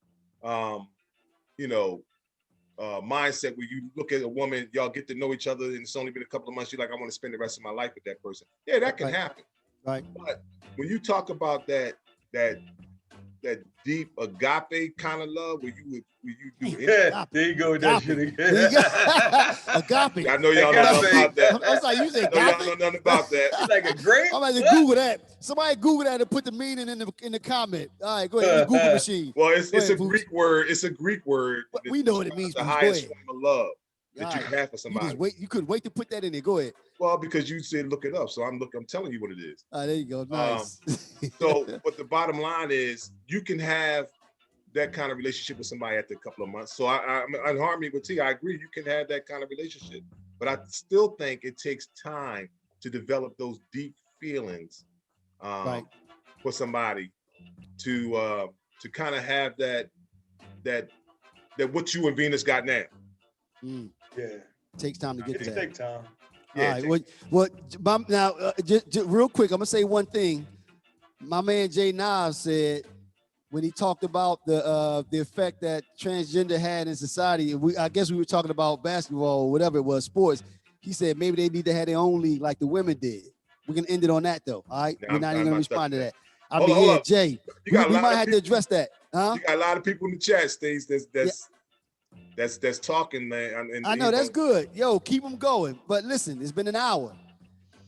Speaker 3: mindset where you look at a woman, y'all get to know each other, and it's only been a couple of months. You're like, I want to spend the rest of my life with that person. Yeah, that can happen.
Speaker 1: Right.
Speaker 3: But when you talk about that deep agape kind of love, where you do
Speaker 2: there you go with that shit again.
Speaker 1: Agape.
Speaker 3: I know y'all know nothing about that.
Speaker 1: I was like, you said
Speaker 3: y'all know nothing about that.
Speaker 2: It's like a grape.
Speaker 1: I'm about to Google that. Somebody Google that and put the meaning in the comment. All right, go ahead. The Google machine.
Speaker 3: Well, it's a Greek word. It's a Greek word.
Speaker 1: We know what it means.
Speaker 3: The highest form of love that you can have for somebody.
Speaker 1: You couldn't wait to put that in there. Go ahead.
Speaker 3: Well, because you said look it up, so I'm telling you what it is.
Speaker 1: There you go. Nice.
Speaker 3: But the bottom line is, you can have that kind of relationship with somebody after a couple of months. So I'm in harmony with T. I agree, you can have that kind of relationship, but I still think it takes time to develop those deep feelings for somebody to kind of have that what you and Venus got now.
Speaker 2: Yeah,
Speaker 1: takes time to get to that.
Speaker 2: It takes time.
Speaker 1: Yeah, all right. Now, just real quick, I'm gonna say one thing. My man Jay Nas said when he talked about the effect that transgender had in society. I guess we were talking about basketball or whatever it was, sports. He said maybe they need to have their own league like the women did. We're gonna end it on that though. All right,
Speaker 3: Nah,
Speaker 1: we're
Speaker 3: I'm
Speaker 1: not
Speaker 3: fine,
Speaker 1: even gonna
Speaker 3: I'm not
Speaker 1: respond to
Speaker 3: touching
Speaker 1: that. I
Speaker 3: Hold
Speaker 1: mean,
Speaker 3: on, hold
Speaker 1: yeah,
Speaker 3: up.
Speaker 1: Jay,
Speaker 3: You got a
Speaker 1: we
Speaker 3: lot
Speaker 1: might
Speaker 3: of
Speaker 1: have to
Speaker 3: people.
Speaker 1: address that, huh?
Speaker 3: You got a lot of people in the chat, Stace. That's talking, man. And
Speaker 1: I know that's good. Yo, keep them going. But listen, it's been an hour,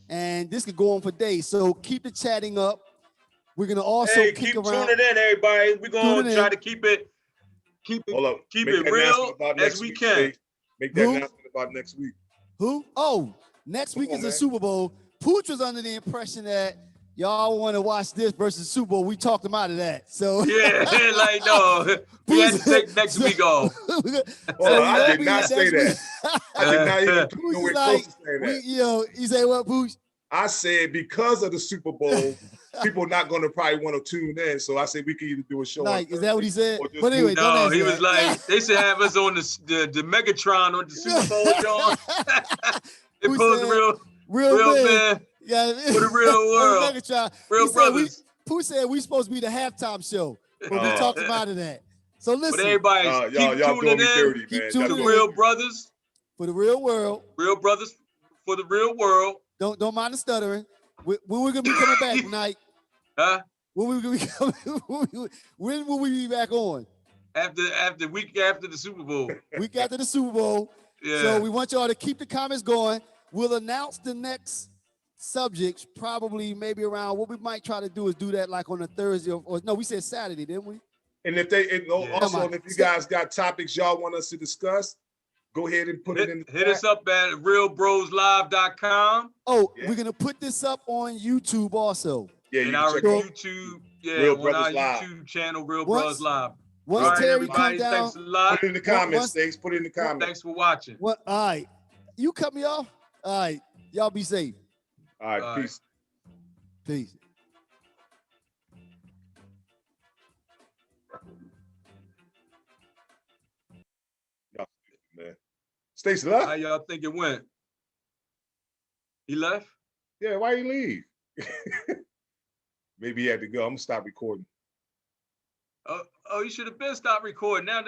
Speaker 1: and this could go on for days. So keep the chatting up. We're gonna also
Speaker 2: Hey,
Speaker 1: kick
Speaker 2: keep
Speaker 1: around.
Speaker 2: tuning in, everybody. We're gonna
Speaker 1: Tuning
Speaker 2: try
Speaker 1: in.
Speaker 2: to keep it
Speaker 3: Hold up.
Speaker 2: keep
Speaker 3: Make
Speaker 2: it
Speaker 3: that announcement
Speaker 2: real
Speaker 3: about
Speaker 2: as
Speaker 3: next
Speaker 2: we
Speaker 3: week,
Speaker 2: can.
Speaker 3: Stace. Make that
Speaker 1: Who?
Speaker 3: announcement about next week.
Speaker 1: Who? Oh, next
Speaker 3: Come
Speaker 1: week
Speaker 3: on,
Speaker 1: is the
Speaker 3: man.
Speaker 1: Super Bowl. Pooch was under the impression that y'all want to watch this versus Super Bowl. We talked him out of that. So
Speaker 2: Yeah, like no, we had to take next week off.
Speaker 3: Hold
Speaker 1: so
Speaker 3: on,
Speaker 1: we
Speaker 3: I
Speaker 1: won't
Speaker 3: did
Speaker 1: be
Speaker 3: not
Speaker 1: here
Speaker 3: say
Speaker 1: next week.
Speaker 3: that. I did not even come
Speaker 1: Pooch
Speaker 3: nowhere
Speaker 1: is
Speaker 3: close
Speaker 1: like,
Speaker 3: to saying that.
Speaker 1: you say what, Pooch?
Speaker 3: I said because of the Super Bowl, people are not going to probably want to tune in. So I said we could either do a show.
Speaker 1: Like, is that what he said?
Speaker 3: or just
Speaker 1: But anyway,
Speaker 3: move-
Speaker 1: don't
Speaker 2: No,
Speaker 1: answer
Speaker 2: he was
Speaker 1: that.
Speaker 2: like, they should have us on the Megatron on the Super Bowl, John. They
Speaker 1: Who
Speaker 2: pose
Speaker 1: said,
Speaker 2: real
Speaker 1: men.
Speaker 2: man
Speaker 1: Yeah,
Speaker 2: for the real
Speaker 1: on
Speaker 2: world.
Speaker 1: Megatron.
Speaker 2: Real
Speaker 1: He
Speaker 2: brothers.
Speaker 1: said Pooh said we supposed to be the halftime show, but we
Speaker 3: Oh.
Speaker 1: talked him out of that. So
Speaker 2: But
Speaker 1: listen,
Speaker 2: everybody,
Speaker 3: y'all
Speaker 2: keep
Speaker 3: doing
Speaker 2: tuning
Speaker 3: me
Speaker 2: in
Speaker 3: dirty,
Speaker 1: keep
Speaker 3: man.
Speaker 1: tuning
Speaker 2: to
Speaker 1: in.
Speaker 2: Real Brothers,
Speaker 1: for the real world.
Speaker 2: Real Brothers for the real world.
Speaker 1: Don't mind the stuttering. When we're gonna be coming back tonight?
Speaker 2: Huh?
Speaker 1: When we gonna be coming? When will we be back on?
Speaker 2: After week after the Super Bowl.
Speaker 1: Week after the Super Bowl.
Speaker 2: Yeah.
Speaker 1: So we want y'all to keep the comments going. We'll announce the next subjects probably maybe around. What we might try to do is do that like on a Thursday or no, we said Saturday, didn't we?
Speaker 3: And if also if you guys got topics y'all want us to discuss, go ahead and put it in the
Speaker 2: Hit
Speaker 3: chat.
Speaker 2: us up at RealBrosLive.com.
Speaker 1: Oh, we're gonna put this up on YouTube also.
Speaker 3: Yeah,
Speaker 2: and
Speaker 3: you
Speaker 2: our
Speaker 3: can check out
Speaker 2: YouTube,
Speaker 3: Real
Speaker 2: on our
Speaker 3: Brothers Live.
Speaker 2: YouTube channel, Real
Speaker 1: Once-
Speaker 2: Bros Live.
Speaker 1: Once
Speaker 2: All right,
Speaker 1: Terry
Speaker 2: everybody,
Speaker 1: comes down,
Speaker 2: thanks a lot.
Speaker 3: Put it in the comments,
Speaker 1: once-
Speaker 3: Stace. Put it in the comments.
Speaker 2: Thanks for watching.
Speaker 1: All right, you cut me off. All right, y'all be safe.
Speaker 3: All right,
Speaker 2: All right.
Speaker 3: peace.
Speaker 1: Peace.
Speaker 3: Man. Stace
Speaker 2: How
Speaker 3: left?
Speaker 2: y'all think it went? He left?
Speaker 3: Yeah, why you leave? Maybe he had to go. I'm gonna stop recording.
Speaker 2: Oh, you should have been stopped recording. Now